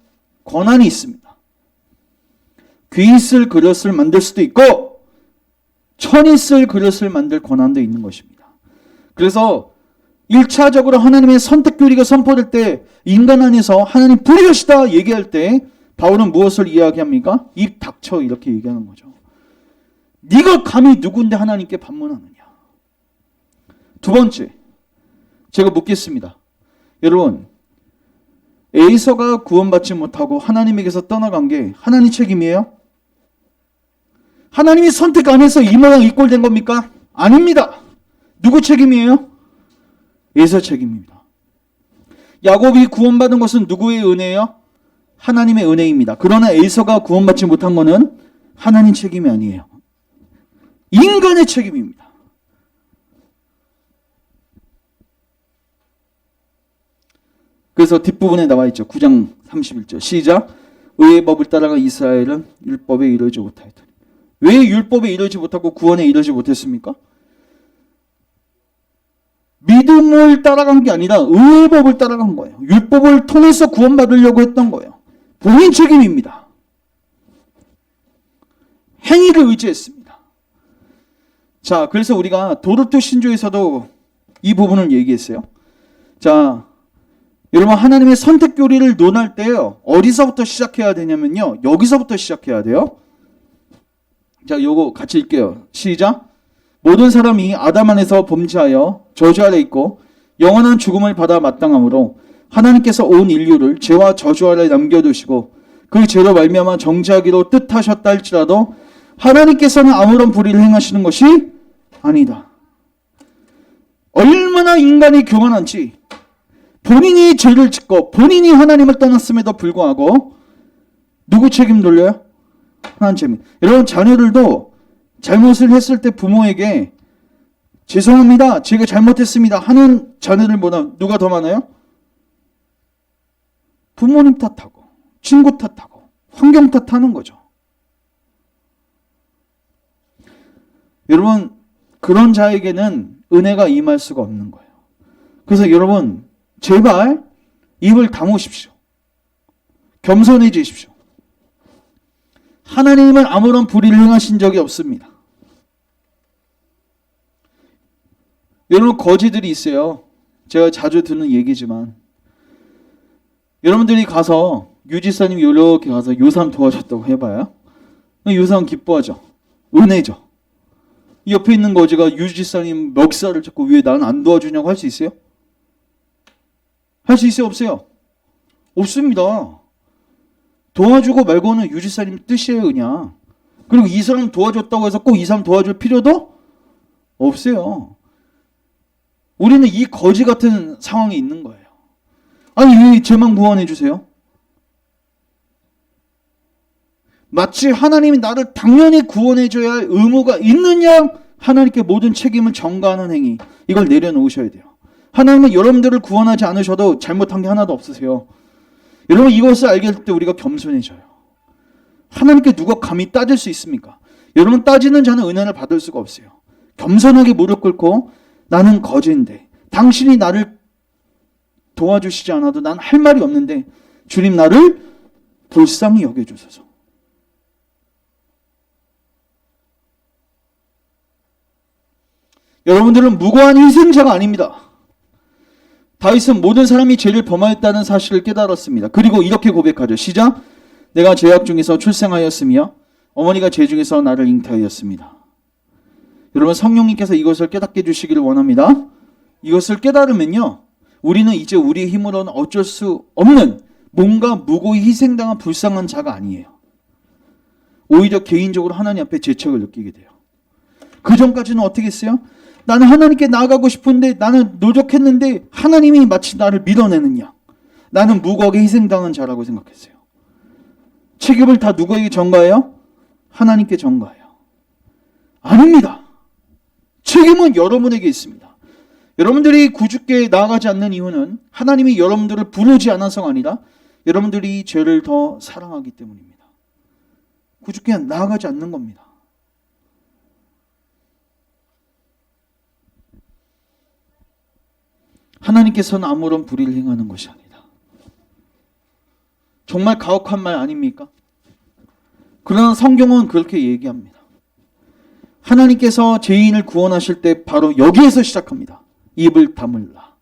권한이 있습니다. 귀 있을 그릇을 만들 수도 있고 천이 쓸 그릇을 만들 권한도 있는 것입니다. 그래서 1차적으로 하나님의 선택 교리가 선포될 때 인간 안에서 하나님 불의하시다 얘기할 때 바울은 무엇을 이야기합니까? 입 닥쳐 이렇게 얘기하는 거죠. 네가 감히 누군데 하나님께 반문하느냐. 두 번째, 제가 묻겠습니다. 여러분, 에이서가 구원받지 못하고 하나님에게서 떠나간 게 하나님 책임이에요? 하나님이 선택 안 해서 이 모양 이 꼴 된 겁니까? 아닙니다. 누구 책임이에요? 에이서 책임입니다. 야곱이 구원받은 것은 누구의 은혜예요? 하나님의 은혜입니다. 그러나 에이서가 구원받지 못한 것은 하나님 책임이 아니에요. 인간의 책임입니다. 그래서 뒷부분에 나와 있죠. 9장 31절 시작. 의의 법을 따라가 이스라엘은 율법에 이르지 못하였더니. 왜 율법에 이르지 못하고 구원에 이르지 못했습니까? 믿음을 따라간 게 아니라 의의 법을 따라간 거예요. 율법을 통해서 구원받으려고 했던 거예요. 본인 책임입니다. 행위를 의지했습니다. 자, 그래서 우리가 도르트 신조에서도 이 부분을 얘기했어요. 자, 여러분 하나님의 선택 교리를 논할 때요. 어디서부터 시작해야 되냐면요. 여기서부터 시작해야 돼요. 자, 요거 같이 읽게요. 시작. 모든 사람이 아담 안에서 범죄하여 저주 아래 있고 영원한 죽음을 받아 마땅하므로 하나님께서 온 인류를 죄와 저주 아래 남겨두시고 그 죄로 말미암아 정죄하기로 뜻하셨다 할지라도 하나님께서는 아무런 불의를 행하시는 것이 아니다. 얼마나 인간이 교만한지 본인이 죄를 짓고 본인이 하나님을 떠났음에도 불구하고 누구 책임 돌려요? 하나님 책임. 여러분 자녀들도 잘못을 했을 때 부모에게 죄송합니다. 제가 잘못했습니다. 하는 자녀들보다 누가 더 많아요? 부모님 탓하고 친구 탓하고 환경 탓하는 거죠. 여러분 그런 자에게는 은혜가 임할 수가 없는 거예요. 그래서 여러분 제발 입을 다무십시오. 겸손해지십시오. 하나님은 아무런 불의를 행하신 적이 없습니다. 여러분 거지들이 있어요. 제가 자주 듣는 얘기지만 여러분들이 가서 유지사님 이렇게 가서 요사람 도와줬다고 해봐요. 요사람 기뻐하죠. 은혜죠. 옆에 있는 거지가 유지사님 멱살을 잡고 왜 나는 안 도와주냐고 할 수 있어요? 할 수 있어요? 없어요? 없습니다. 도와주고 말고는 유지사님 뜻이에요 그냥. 그리고 이 사람 도와줬다고 해서 꼭 이 사람 도와줄 필요도 없어요. 우리는 이 거지 같은 상황에 있는 거예요. 아니 왜 쟤만 구원해 주세요? 마치 하나님이 나를 당연히 구원해 줘야 할 의무가 있느냐 하나님께 모든 책임을 전가하는 행위. 이걸 내려놓으셔야 돼요. 하나님은 여러분들을 구원하지 않으셔도 잘못한 게 하나도 없으세요. 여러분 이것을 알게 될 때 우리가 겸손해져요. 하나님께 누가 감히 따질 수 있습니까? 여러분 따지는 자는 은혜를 받을 수가 없어요. 겸손하게 무릎 꿇고 나는 거지인데 당신이 나를 도와주시지 않아도 난 할 말이 없는데 주님 나를 불쌍히 여겨주소서. 여러분들은 무고한 희생자가 아닙니다. 다윗은 모든 사람이 죄를 범하였다는 사실을 깨달았습니다. 그리고 이렇게 고백하죠. 시작. 내가 죄악 중에서 출생하였으며 어머니가 죄 중에서 나를 잉태하였습니다. 여러분 성령님께서 이것을 깨닫게 해주시기를 원합니다. 이것을 깨달으면요. 우리는 이제 우리의 힘으로는 어쩔 수 없는 뭔가 무고히 희생당한 불쌍한 자가 아니에요. 오히려 개인적으로 하나님 앞에 죄책을 느끼게 돼요. 그 전까지는 어떻게 했어요? 나는 하나님께 나아가고 싶은데 나는 노력했는데 하나님이 마치 나를 밀어내느냐. 나는 무고하게 희생당한 자라고 생각했어요. 책임을 다 누구에게 전가해요? 하나님께 전가해요. 아닙니다. 책임은 여러분에게 있습니다. 여러분들이 구주께 나아가지 않는 이유는 하나님이 여러분들을 부르지 않아서가 아니라 여러분들이 죄를 더 사랑하기 때문입니다. 구주께 나아가지 않는 겁니다. 하나님께서는 아무런 불의를 행하는 것이 아니다. 정말 가혹한 말 아닙니까? 그러나 성경은 그렇게 얘기합니다. 하나님께서 죄인을 구원하실 때 바로 여기에서 시작합니다. 입을 다물라.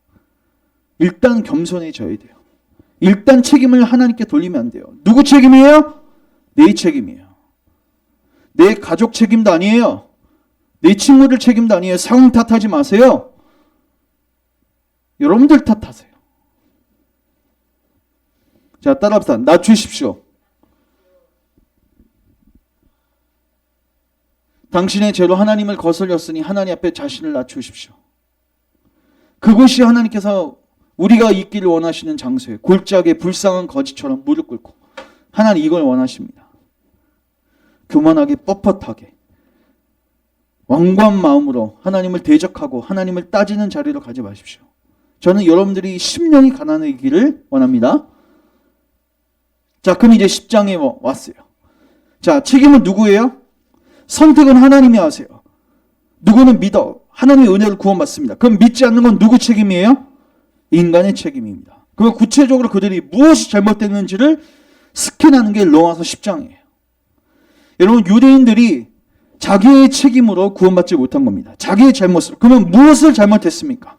일단 겸손해져야 돼요. 일단 책임을 하나님께 돌리면 안 돼요. 누구 책임이에요? 내 책임이에요. 내 가족 책임도 아니에요. 내 친구들 책임도 아니에요. 상황 탓하지 마세요. 여러분들 탓하세요. 자, 따라합시다. 낮추십시오. 당신의 죄로 하나님을 거슬렸으니 하나님 앞에 자신을 낮추십시오. 그것이 하나님께서 우리가 있기를 원하시는 장소예요. 골짜기에 불쌍한 거지처럼 무릎 꿇고. 하나님 이걸 원하십니다. 교만하게 뻣뻣하게 완고한 마음으로 하나님을 대적하고 하나님을 따지는 자리로 가지 마십시오. 저는 여러분들이 심령이 가난해지기를 원합니다. 자, 그럼 이제 10장에 왔어요. 자, 책임은 누구예요? 선택은 하나님이 하세요. 누구는 믿어. 하나님의 은혜를 구원받습니다. 그럼 믿지 않는 건 누구 책임이에요? 인간의 책임입니다. 그럼 구체적으로 그들이 무엇이 잘못됐는지를 스캔하는 게 로마서 10장이에요. 여러분, 유대인들이 자기의 책임으로 구원받지 못한 겁니다. 자기의 잘못으로. 그러면 무엇을 잘못했습니까?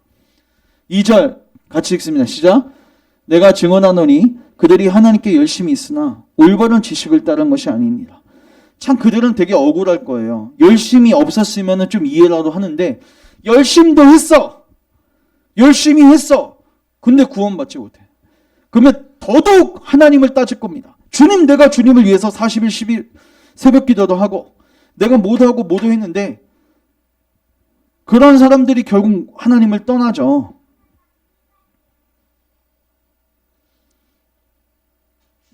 2절 같이 읽습니다. 시작. 내가 증언하노니 그들이 하나님께 열심히 있으나 올바른 지식을 따른 것이 아니니라. 참 그들은 되게 억울할 거예요. 열심히 없었으면 좀 이해라도 하는데 열심도 했어. 열심히 했어. 근데 구원받지 못해. 그러면 더더욱 하나님을 따질 겁니다. 주님, 내가 주님을 위해서 40일 10일 새벽 기도도 하고 내가 뭐도 했는데 그런 사람들이 결국 하나님을 떠나죠.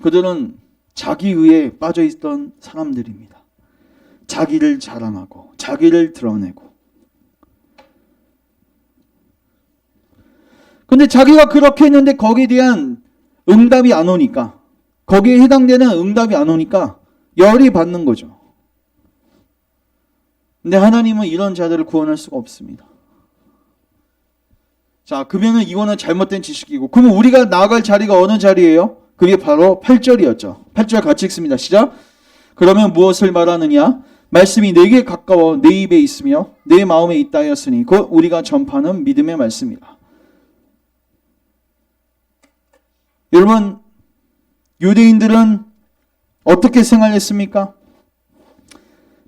그들은 자기의에 빠져있던 사람들입니다. 자기를 자랑하고 자기를 드러내고. 근데 자기가 그렇게 했는데 거기에 대한 응답이 안 오니까, 거기에 해당되는 응답이 안 오니까 열이 받는 거죠. 근데 하나님은 이런 자들을 구원할 수가 없습니다. 자, 그러면은 이거는 잘못된 지식이고, 그러면 우리가 나아갈 자리가 어느 자리예요? 그게 바로 8절이었죠. 8절 같이 읽습니다. 시작. 그러면 무엇을 말하느냐? 말씀이 내게 가까워 내 입에 있으며 내 마음에 있다 하였으니 곧 우리가 전파하는 믿음의 말씀이라. 여러분, 유대인들은 어떻게 생활했습니까?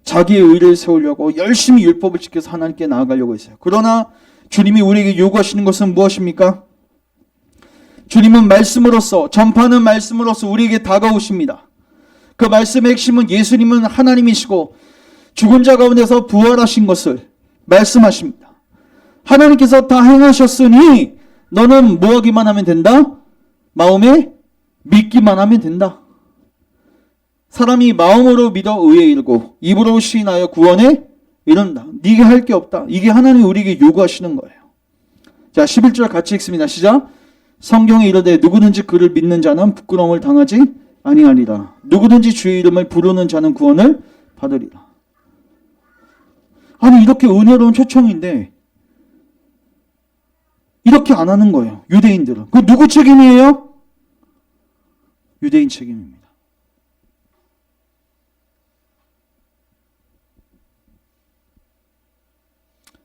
자기의 의를 세우려고 열심히 율법을 지켜서 하나님께 나아가려고 했어요. 그러나 주님이 우리에게 요구하시는 것은 무엇입니까? 주님은 말씀으로써, 전파하는 말씀으로써 우리에게 다가오십니다. 그 말씀의 핵심은 예수님은 하나님이시고 죽은 자 가운데서 부활하신 것을 말씀하십니다. 하나님께서 다 행하셨으니 너는 뭐 하기만 하면 된다? 마음에 믿기만 하면 된다. 사람이 마음으로 믿어 의에 이르고 입으로 시인하여 구원에 이른다. 네가 할 게 없다. 이게 하나님이 우리에게 요구하시는 거예요. 자, 11절 같이 읽습니다. 시작. 성경에 이르되 누구든지 그를 믿는 자는 부끄러움을 당하지 아니하리라. 누구든지 주의 이름을 부르는 자는 구원을 받으리라. 아니, 이렇게 은혜로운 초청인데 이렇게 안 하는 거예요. 유대인들은. 그 누구 책임이에요? 유대인 책임입니다.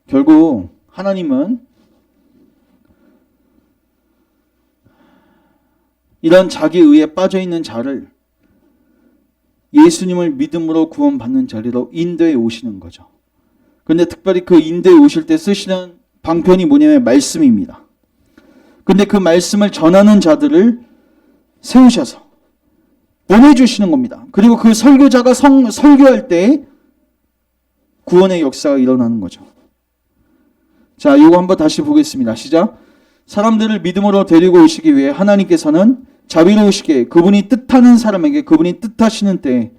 결국 하나님은 이런 자기 의에 빠져있는 자를 예수님을 믿음으로 구원받는 자리로 인도해 오시는 거죠. 그런데 특별히 그 인도해 오실 때 쓰시는 방편이 뭐냐면 말씀입니다. 근데 그 말씀을 전하는 자들을 세우셔서 보내주시는 겁니다. 그리고 그 설교자가 설교할 때 구원의 역사가 일어나는 거죠. 자, 이거 한번 다시 보겠습니다. 시작. 사람들을 믿음으로 데리고 오시기 위해 하나님께서는 자비로우시게 그분이 뜻하는 사람에게 그분이 뜻하시는 때에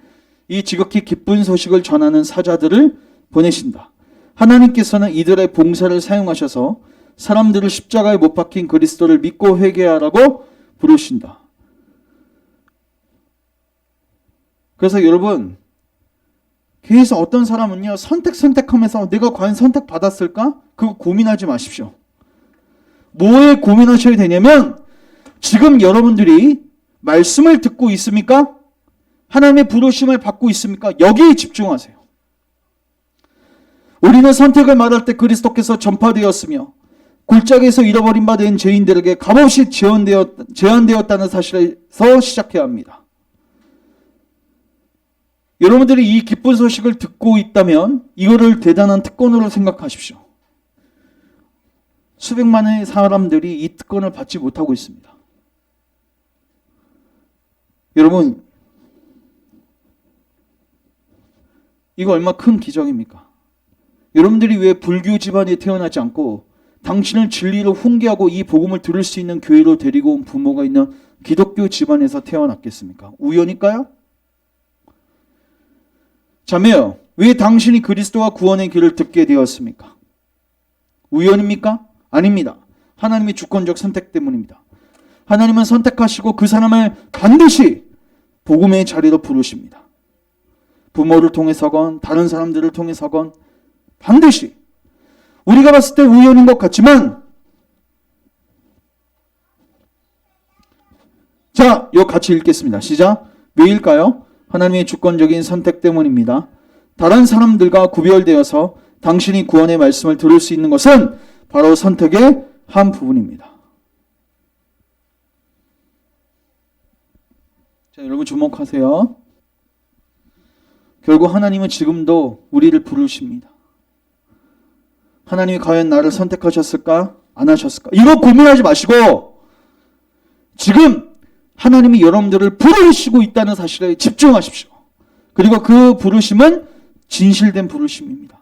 이 지극히 기쁜 소식을 전하는 사자들을 보내신다. 하나님께서는 이들의 봉사를 사용하셔서 사람들을 십자가에 못 박힌 그리스도를 믿고 회개하라고 부르신다. 그래서 여러분, 그래서 어떤 사람은요, 선택하면서 내가 과연 선택받았을까? 그거 고민하지 마십시오. 뭐에 고민하셔야 되냐면, 지금 여러분들이 말씀을 듣고 있습니까? 하나님의 부르심을 받고 있습니까? 여기에 집중하세요. 우리는 선택을 말할 때 그리스도께서 전파되었으며 골짜기에서 잃어버린 바 된 죄인들에게 값없이 제한되었다는 사실에서 시작해야 합니다. 여러분들이 이 기쁜 소식을 듣고 있다면 이거를 대단한 특권으로 생각하십시오. 수백만의 사람들이 이 특권을 받지 못하고 있습니다. 여러분, 이거 얼마나 큰 기적입니까? 여러분들이 왜 불교 집안에 태어나지 않고 당신을 진리로 훈계하고 이 복음을 들을 수 있는 교회로 데리고 온 부모가 있는 기독교 집안에서 태어났겠습니까? 우연일까요? 자매요, 왜 당신이 그리스도와 구원의 길을 듣게 되었습니까? 우연입니까? 아닙니다. 하나님의 주권적 선택 때문입니다. 하나님은 선택하시고 그 사람을 반드시 복음의 자리로 부르십니다. 부모를 통해서건 다른 사람들을 통해서건 반드시. 우리가 봤을 때 우연인 것 같지만, 자, 이거 같이 읽겠습니다. 시작. 왜일까요? 하나님의 주권적인 선택 때문입니다. 다른 사람들과 구별되어서 당신이 구원의 말씀을 들을 수 있는 것은 바로 선택의 한 부분입니다. 자, 여러분 주목하세요. 결국 하나님은 지금도 우리를 부르십니다. 하나님이 과연 나를 선택하셨을까? 안 하셨을까? 이거 고민하지 마시고 지금 하나님이 여러분들을 부르시고 있다는 사실에 집중하십시오. 그리고 그 부르심은 진실된 부르심입니다.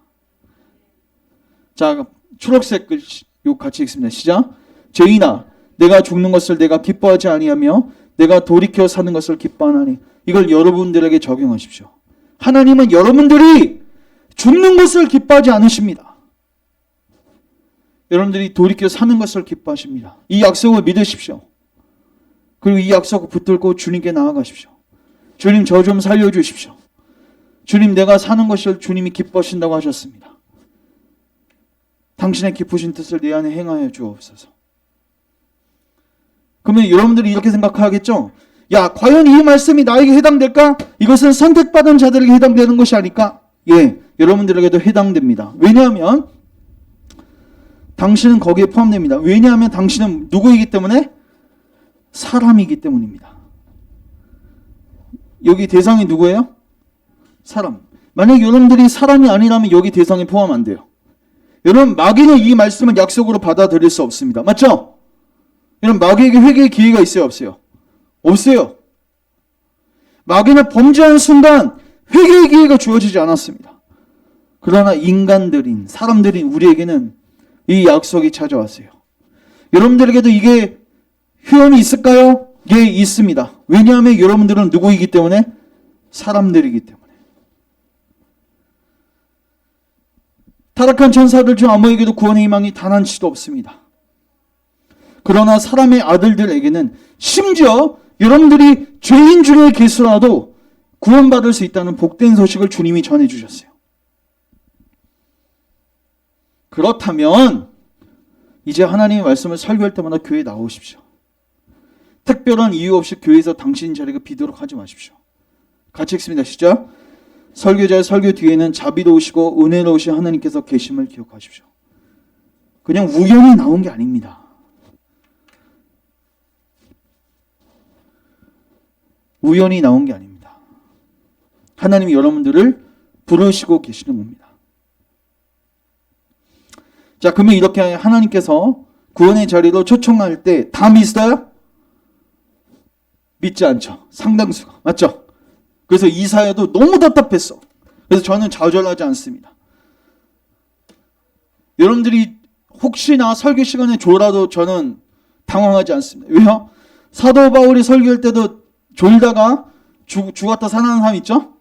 자, 초록색 글 같이 읽습니다. 시작. 죄인아, 내가 죽는 것을 내가 기뻐하지 아니하며 내가 돌이켜 사는 것을 기뻐하나니. 이걸 여러분들에게 적용하십시오. 하나님은 여러분들이 죽는 것을 기뻐하지 않으십니다. 여러분들이 돌이켜 사는 것을 기뻐하십니다. 이 약속을 믿으십시오. 그리고 이 약속을 붙들고 주님께 나아가십시오. 주님, 저 좀 살려주십시오. 주님, 내가 사는 것을 주님이 기뻐하신다고 하셨습니다. 당신의 기쁘신 뜻을 내 안에 행하여 주옵소서. 그러면 여러분들이 이렇게 생각하겠죠? 야, 과연 이 말씀이 나에게 해당될까? 이것은 선택받은 자들에게 해당되는 것이 아닐까? 예, 여러분들에게도 해당됩니다. 왜냐하면 당신은 거기에 포함됩니다. 왜냐하면 당신은 누구이기 때문에? 사람이기 때문입니다. 여기 대상이 누구예요? 사람. 만약 여러분들이 사람이 아니라면 여기 대상에 포함 안 돼요. 여러분, 마귀는 이 말씀을 약속으로 받아들일 수 없습니다. 맞죠? 여러분, 마귀에게 회개의 기회가 있어요, 없어요? 없어요. 마귀는 범죄하는 순간 회개의 기회가 주어지지 않았습니다. 그러나 인간들인, 사람들인 우리에게는 이 약속이 찾아왔어요. 여러분들에게도 이게 효험이 있을까요? 예, 있습니다. 왜냐하면 여러분들은 누구이기 때문에? 사람들이기 때문에. 타락한 천사들 중 아무에게도 구원의 희망이 단 한치도 없습니다. 그러나 사람의 아들들에게는 심지어 여러분들이 죄인 중에 계수라도 구원받을 수 있다는 복된 소식을 주님이 전해주셨어요. 그렇다면 이제 하나님의 말씀을 설교할 때마다 교회에 나오십시오. 특별한 이유 없이 교회에서 당신 자리가 비도록 하지 마십시오. 같이 읽습니다. 시작. 설교자의 설교 뒤에는 자비로우시고 은혜로우신 하나님께서 계심을 기억하십시오. 그냥 우연히 나온 게 아닙니다. 우연히 나온 게 아닙니다. 하나님이 여러분들을 부르시고 계시는 겁니다. 자, 그러면 이렇게 하나님께서 구원의 자리로 초청할 때 다 믿어요? 믿지 않죠. 상당수가. 맞죠? 그래서 이사야도 너무 답답했어. 그래서 저는 좌절하지 않습니다. 여러분들이 혹시나 설교 시간에 졸아도 저는 당황하지 않습니다. 왜요? 사도 바울이 설교할 때도 졸다가 죽었다 살아난 사람 있죠?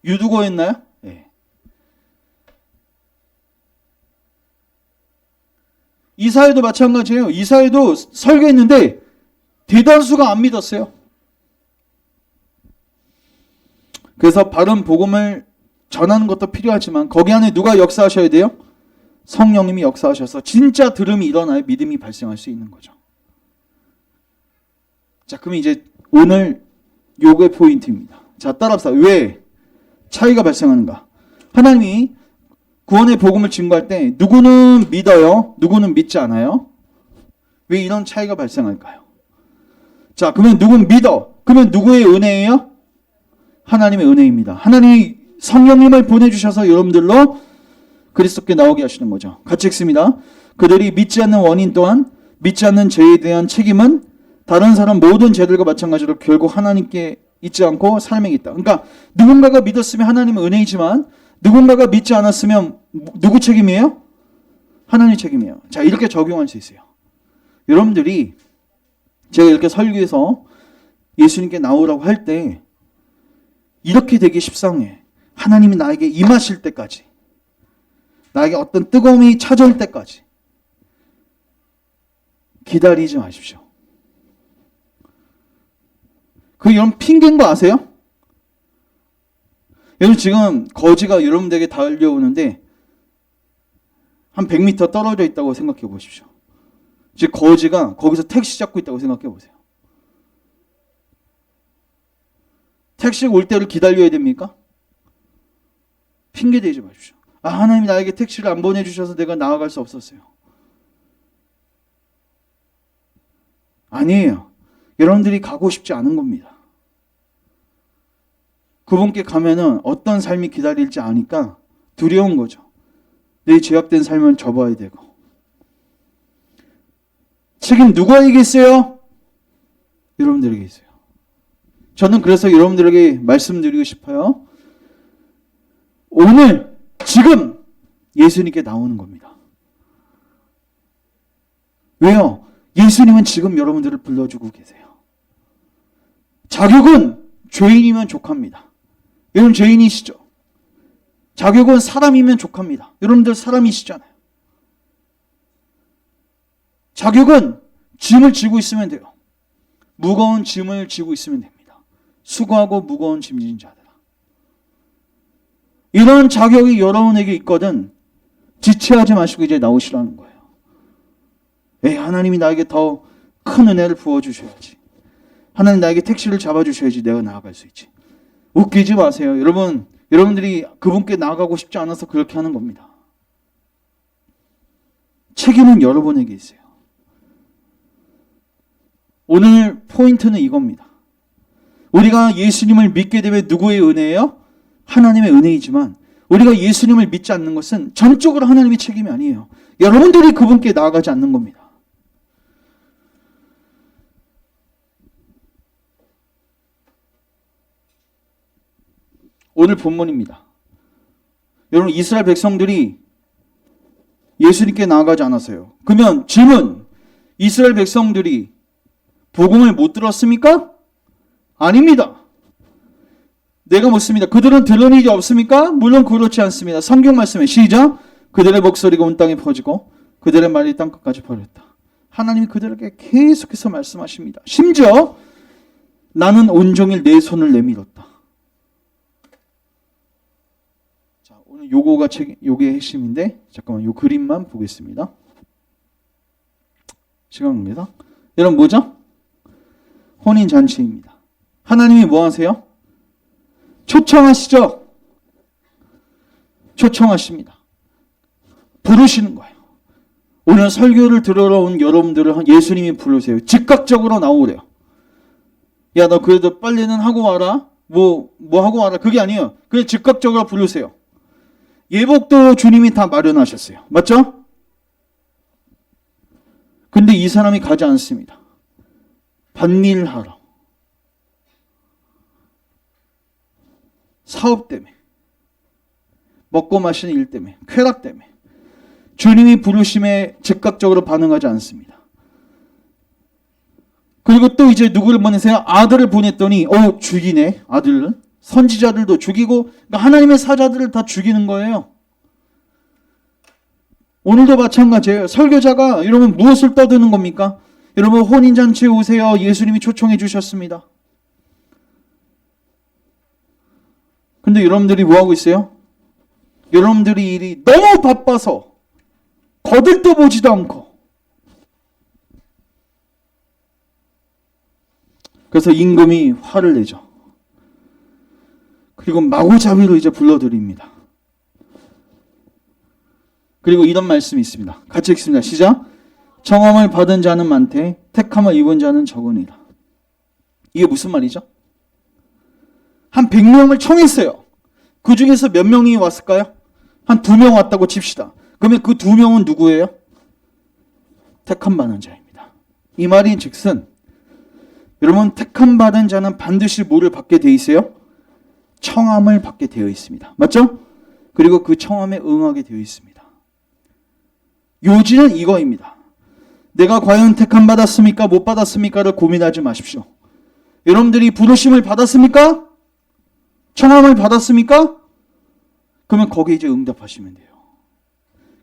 유두고였나요? 네. 이사야도 마찬가지예요. 이사야도 설교했는데 대다수가 안 믿었어요. 그래서 바른 복음을 전하는 것도 필요하지만 거기 안에 누가 역사하셔야 돼요? 성령님이 역사하셔서 진짜 들음이 일어나야 믿음이 발생할 수 있는 거죠. 자, 그럼 이제 오늘 요거의 포인트입니다. 자, 따라합시다. 왜 차이가 발생하는가? 하나님이 구원의 복음을 증거할 때 누구는 믿어요? 누구는 믿지 않아요? 왜 이런 차이가 발생할까요? 자, 그러면 누구는 믿어? 그러면 누구의 은혜예요? 하나님의 은혜입니다. 하나님이 성령님을 보내주셔서 여러분들로 그리스도께 나오게 하시는 거죠. 같이 읽습니다. 그들이 믿지 않는 원인 또한 믿지 않는 죄에 대한 책임은 다른 사람 모든 죄들과 마찬가지로 결국 하나님께 있지 않고 사람에게 있다. 그러니까 누군가가 믿었으면 하나님의 은혜이지만 누군가가 믿지 않았으면 누구 책임이에요? 하나님 책임이에요. 자, 이렇게 적용할 수 있어요. 여러분들이 제가 이렇게 설교해서 예수님께 나오라고 할 때 이렇게 되기 십상해. 하나님이 나에게 임하실 때까지, 나에게 어떤 뜨거움이 찾아올 때까지 기다리지 마십시오. 그 여러분 핑계인 거 아세요? 여러분 지금 거지가 여러분들에게 달려오는데 한 100m 떨어져 있다고 생각해 보십시오. 지금 거지가 거기서 택시 잡고 있다고 생각해 보세요. 택시 올 때를 기다려야 됩니까? 핑계 대지 마십시오. 아, 하나님이 나에게 택시를 안 보내주셔서 내가 나아갈 수 없었어요. 아니에요. 여러분들이 가고 싶지 않은 겁니다. 그분께 가면은 어떤 삶이 기다릴지 아니까 두려운 거죠. 내 죄악된 삶을 접어야 되고. 책임 누구에게 있어요? 여러분들에게 있어요. 저는 그래서 여러분들에게 말씀드리고 싶어요. 오늘 지금 예수님께 나오는 겁니다. 왜요? 예수님은 지금 여러분들을 불러주고 계세요. 자격은 죄인이면 족합니다. 여러분 죄인이시죠? 자격은 사람이면 족합니다. 여러분들 사람이시잖아요. 자격은 짐을 지고 있으면 돼요. 무거운 짐을 지고 있으면 됩니다. 수고하고 무거운 짐진 자들아. 이런 자격이 여러분에게 있거든 지체하지 마시고 이제 나오시라는 거예요. 하나님이 나에게 더 큰 은혜를 부어주셔야지. 하나님 나에게 택시를 잡아주셔야지 내가 나아갈 수 있지. 웃기지 마세요. 여러분들이 그분께 나아가고 싶지 않아서 그렇게 하는 겁니다. 책임은 여러분에게 있어요. 오늘 포인트는 이겁니다. 우리가 예수님을 믿게 되면 누구의 은혜예요? 하나님의 은혜이지만 우리가 예수님을 믿지 않는 것은 전적으로 하나님의 책임이 아니에요. 여러분들이 그분께 나아가지 않는 겁니다. 오늘 본문입니다. 여러분 이스라엘 백성들이 예수님께 나아가지 않았어요. 그러면 질문, 이스라엘 백성들이 복음을 못 들었습니까? 아닙니다. 내가 묻습니다. 그들은 들은 일이 없습니까? 물론 그렇지 않습니다. 성경 말씀에 시작. 그들의 목소리가 온 땅에 퍼지고 그들의 말이 땅끝까지 퍼졌다. 하나님이 그들에게 계속해서 말씀하십니다. 심지어 나는 온종일 내 손을 내밀었다. 자, 오늘 요게 핵심인데 잠깐만 요 그림만 보겠습니다. 시간 갑니다. 여러분 뭐죠? 혼인 잔치입니다. 하나님이 뭐 하세요? 초청하시죠? 초청하십니다. 부르시는 거예요. 오늘 설교를 들으러 온 여러분들을 예수님이 부르세요. 즉각적으로 나오래요. 야, 너 그래도 빨리는 하고 와라. 뭐 하고 와라. 그게 아니에요. 그냥 즉각적으로 부르세요. 예복도 주님이 다 마련하셨어요. 맞죠? 근데 이 사람이 가지 않습니다. 밭일하러. 사업 때문에. 먹고 마시는 일 때문에. 쾌락 때문에. 주님이 부르심에 즉각적으로 반응하지 않습니다. 그리고 또 이제 누구를 보내세요? 아들을 보냈더니 죽이네. 아들은. 선지자들도 죽이고 그러니까 하나님의 사자들을 다 죽이는 거예요. 오늘도 마찬가지예요. 설교자가 여러분 무엇을 떠드는 겁니까? 여러분 혼인잔치에 오세요. 예수님이 초청해 주셨습니다. 근데 여러분들이 뭐하고 있어요? 여러분들이 일이 너무 바빠서 거들떠 보지도 않고 그래서 임금이 화를 내죠. 그리고 마구잡이로 이제 불러들입니다. 그리고 이런 말씀이 있습니다. 같이 읽습니다. 시작. 청함을 받은 자는 많되 택함을 입은 자는 적으니라. 이게 무슨 말이죠? 한 100명을 청했어요. 그 중에서 몇 명이 왔을까요? 한 2명 왔다고 칩시다. 그러면 그 2명은 누구예요? 택함 받은 자입니다. 이 말인 즉슨 여러분, 택함 받은 자는 반드시 뭐를 받게 돼 있어요? 청함을 받게 되어 있습니다. 맞죠? 그리고 그 청함에 응하게 되어 있습니다. 요지는 이거입니다. 내가 과연 택함 받았습니까? 못 받았습니까?를 고민하지 마십시오. 여러분들이 부르심을 받았습니까? 청함을 받았습니까? 그러면 거기에 이제 응답하시면 돼요.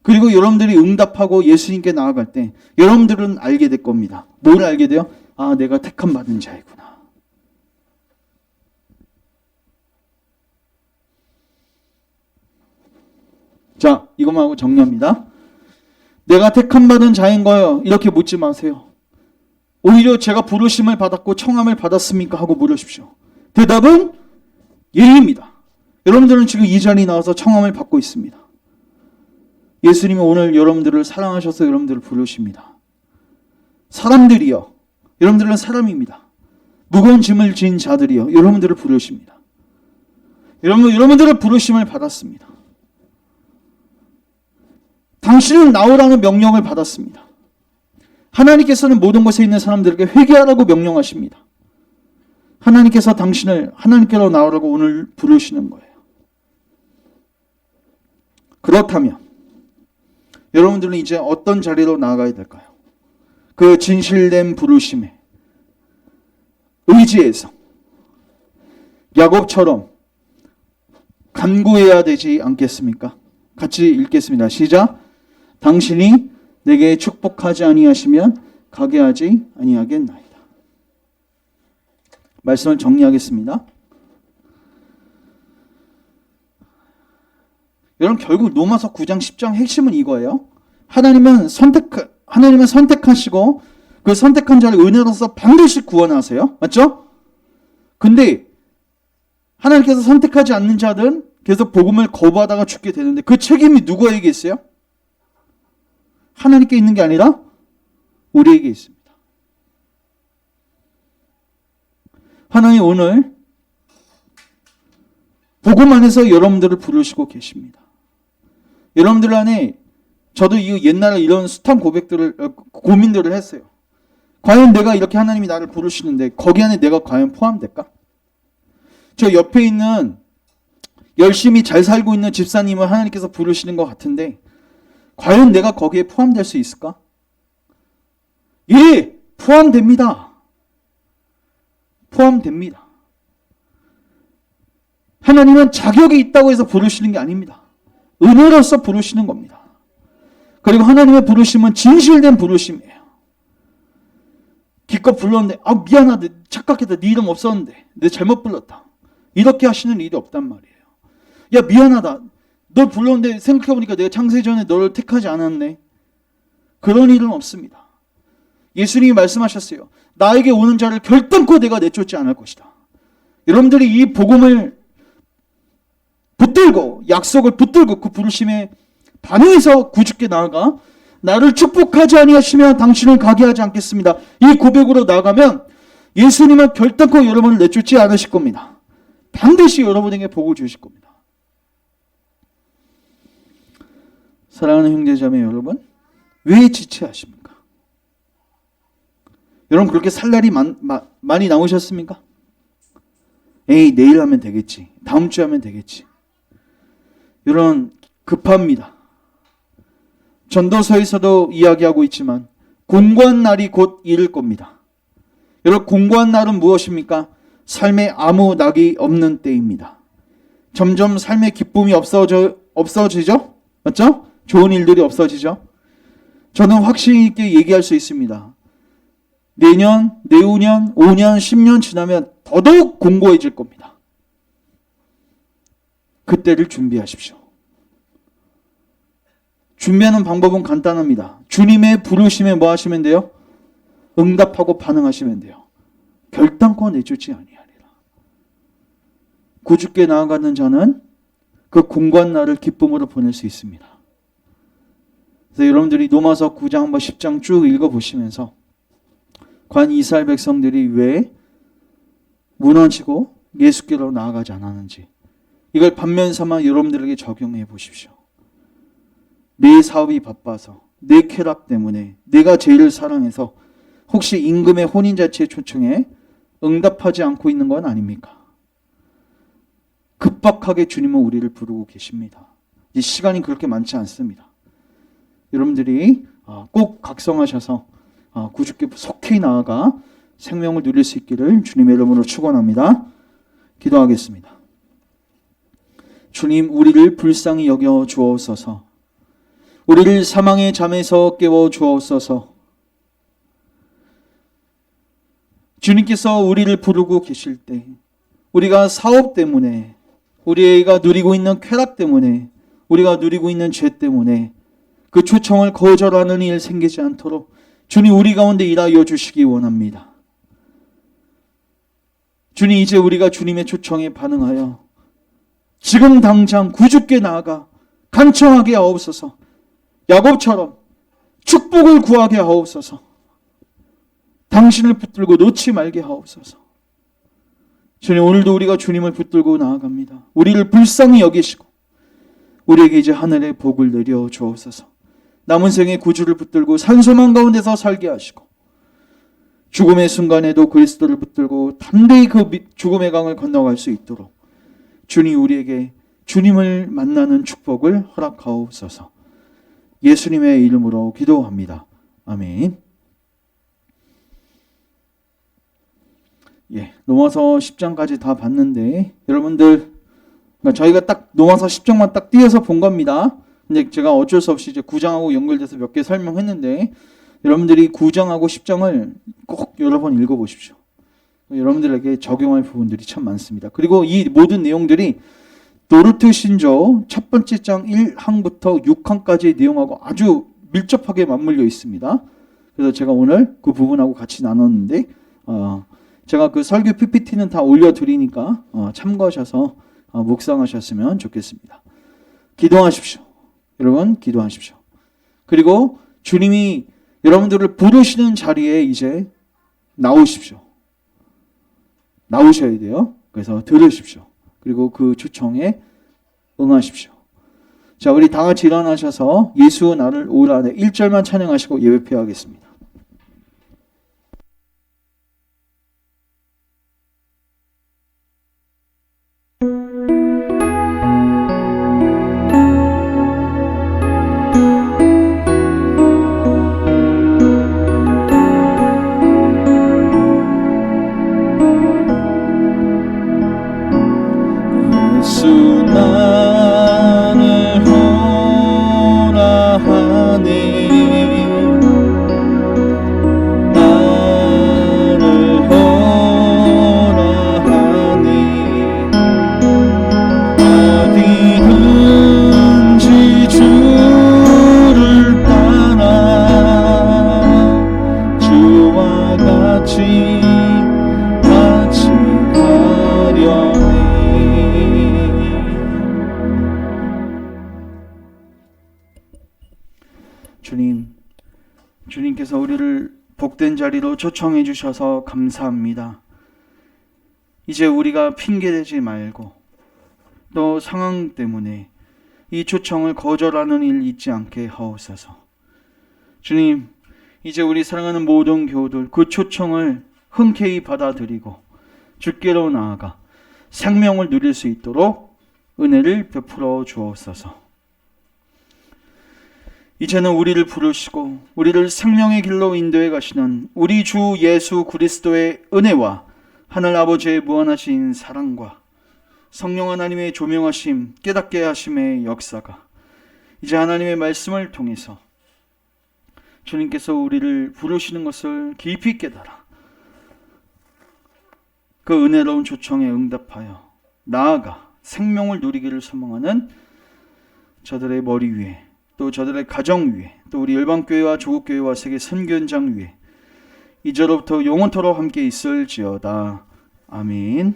그리고 여러분들이 응답하고 예수님께 나아갈 때 여러분들은 알게 될 겁니다. 뭘 알게 돼요? 아, 내가 택함 받은 자이구나. 자, 이것만 하고 정리합니다. 내가 택함 받은 자인 거예요. 이렇게 묻지 마세요. 오히려 제가 부르심을 받았고 청함을 받았습니까? 하고 물으십시오. 대답은 예입니다. 여러분들은 지금 이 자리에 나와서 청함을 받고 있습니다. 예수님이 오늘 여러분들을 사랑하셔서 여러분들을 부르십니다. 사람들이요. 여러분들은 사람입니다. 무거운 짐을 진 자들이요. 여러분들을 부르십니다. 여러분들을 부르심을 받았습니다. 당신은 나오라는 명령을 받았습니다. 하나님께서는 모든 곳에 있는 사람들에게 회개하라고 명령하십니다. 하나님께서 당신을 하나님께로 나오라고 오늘 부르시는 거예요. 그렇다면 여러분들은 이제 어떤 자리로 나아가야 될까요? 그 진실된 부르심에 의지해서 야곱처럼 간구해야 되지 않겠습니까? 같이 읽겠습니다. 시작. 당신이 내게 축복하지 아니하시면 가게 하지 아니하겠나이다. 말씀을 정리하겠습니다. 여러분, 결국 로마서 9장 10장 핵심은 이거예요. 하나님은 선택하시고 그 선택한 자를 은혜로서 반드시 구원하세요. 맞죠? 근데 하나님께서 선택하지 않는 자들은 계속 복음을 거부하다가 죽게 되는데 그 책임이 누구에게 있어요? 하나님께 있는 게 아니라 우리에게 있습니다. 하나님 오늘 복음 안에서 여러분들을 부르시고 계십니다. 여러분들 안에 저도 옛날에 이런 숱한 고민들을 했어요. 과연 내가 이렇게 하나님이 나를 부르시는데 거기 안에 내가 과연 포함될까? 저 옆에 있는 열심히 잘 살고 있는 집사님을 하나님께서 부르시는 것 같은데 과연 내가 거기에 포함될 수 있을까? 예, 포함됩니다. 포함됩니다. 하나님은 자격이 있다고 해서 부르시는 게 아닙니다. 은혜로서 부르시는 겁니다. 그리고 하나님의 부르심은 진실된 부르심이에요. 기껏 불렀는데 미안하다, 착각했다, 네 이름 없었는데 내 잘못 불렀다. 이렇게 하시는 일이 없단 말이에요. 야, 미안하다, 널 불렀는데 생각해보니까 내가 창세 전에 너를 택하지 않았네. 그런 일은 없습니다. 예수님이 말씀하셨어요. 나에게 오는 자를 결단코 내가 내쫓지 않을 것이다. 여러분들이 이 복음을 붙들고 약속을 붙들고 그 부르심에 반응해서 구주께 나아가 나를 축복하지 아니하시면 당신을 가게 하지 않겠습니다. 이 고백으로 나아가면 예수님은 결단코 여러분을 내쫓지 않으실 겁니다. 반드시 여러분에게 복을 주실 겁니다. 사랑하는 형제자매 여러분, 왜 지체하십니까? 여러분 그렇게 살 날이 많이 남으셨습니까? 에이, 내일 하면 되겠지, 다음 주에 하면 되겠지. 여러분 급합니다. 전도서에서도 이야기하고 있지만 공고한 날이 곧 이를 겁니다. 여러분 공고한 날은 무엇입니까? 삶에 아무 낙이 없는 때입니다. 점점 삶의 기쁨이 없어지죠? 맞죠? 좋은 일들이 없어지죠? 저는 확신 있게 얘기할 수 있습니다. 내년, 내후년, 5년, 10년 지나면 더더욱 공고해질 겁니다. 그때를 준비하십시오. 준비하는 방법은 간단합니다. 주님의 부르심에 뭐 하시면 돼요? 응답하고 반응하시면 돼요. 결단코 내쫓지 아니하리라. 구주께 나아가는 자는 그 공고한 날을 기쁨으로 보낼 수 있습니다. 그래서 여러분들이 로마서 9장 한번 10장 쭉 읽어보시면서 과연 이스라엘 백성들이 왜 무너지고 예수께로 나아가지 않았는지 이걸 반면 삼아 여러분들에게 적용해 보십시오. 내 사업이 바빠서, 내 쾌락 때문에, 내가 죄를 사랑해서 혹시 임금의 혼인잔치의 초청에 응답하지 않고 있는 건 아닙니까? 급박하게 주님은 우리를 부르고 계십니다. 이 시간이 그렇게 많지 않습니다. 여러분들이 꼭 각성하셔서 구주께 속히 나아가 생명을 누릴 수 있기를 주님의 이름으로 축원합니다. 기도하겠습니다. 주님, 우리를 불쌍히 여겨 주옵소서. 우리를 사망의 잠에서 깨워 주옵소서. 주님께서 우리를 부르고 계실 때 우리가 사업 때문에, 우리가 누리고 있는 쾌락 때문에, 우리가 누리고 있는 죄 때문에 그 초청을 거절하는 일 생기지 않도록 주님 우리 가운데 일하여 주시기 원합니다. 주님, 이제 우리가 주님의 초청에 반응하여 지금 당장 구주께 나아가 간청하게 하옵소서. 야곱처럼 축복을 구하게 하옵소서. 당신을 붙들고 놓지 말게 하옵소서. 주님, 오늘도 우리가 주님을 붙들고 나아갑니다. 우리를 불쌍히 여기시고 우리에게 이제 하늘의 복을 내려 주옵소서. 남은 생에 구주를 붙들고 산소망 가운데서 살게 하시고 죽음의 순간에도 그리스도를 붙들고 담대히 그 죽음의 강을 건너갈 수 있도록 주님 우리에게 주님을 만나는 축복을 허락하옵소서. 예수님의 이름으로 기도합니다. 아멘. 로마서 10장까지 다 봤는데 여러분들 저희가 딱 로마서 10장만 딱 띄어서 본 겁니다. 근데 제가 어쩔 수 없이 이제 9장하고 연결돼서 몇 개 설명했는데 여러분들이 9장하고 10장을 꼭 여러 번 읽어보십시오. 여러분들에게 적용할 부분들이 참 많습니다. 그리고 이 모든 내용들이 노르트 신조 첫 번째 장 1항부터 6항까지의 내용하고 아주 밀접하게 맞물려 있습니다. 그래서 제가 오늘 그 부분하고 같이 나눴는데 제가 그 설교 PPT는 다 올려드리니까 참고하셔서 묵상하셨으면 좋겠습니다. 기도하십시오. 여러분 기도하십시오. 그리고 주님이 여러분들을 부르시는 자리에 이제 나오십시오. 나오셔야 돼요. 그래서 들으십시오. 그리고 그 초청에 응하십시오. 자, 우리 다 같이 일어나셔서 예수 나를 오라네 1절만 찬양하시고 예배 표하겠습니다. 예수 나를 오라 하네 나를 오라 하네 어디든지 주를 따라 주와 같이 가려네. 주님께서 우리를 복된 자리로 초청해 주셔서 감사합니다. 이제 우리가 핑계대지 말고 또 상황 때문에 이 초청을 거절하는 일 있지 않게 하옵소서. 주님, 이제 우리 사랑하는 모든 교우들 그 초청을 흔쾌히 받아들이고 주께로 나아가 생명을 누릴 수 있도록 은혜를 베풀어 주옵소서. 이제는 우리를 부르시고 우리를 생명의 길로 인도해 가시는 우리 주 예수 그리스도의 은혜와 하늘 아버지의 무한하신 사랑과 성령 하나님의 조명하심, 깨닫게 하심의 역사가 이제 하나님의 말씀을 통해서 주님께서 우리를 부르시는 것을 깊이 깨달아 그 은혜로운 초청에 응답하여 나아가 생명을 누리기를 소망하는 저들의 머리 위에 또 저들의 가정 위에 또 우리 일반교회와 조국교회와 세계 선교현장 위에 이제로부터 영원토록 함께 있을지어다. 아멘.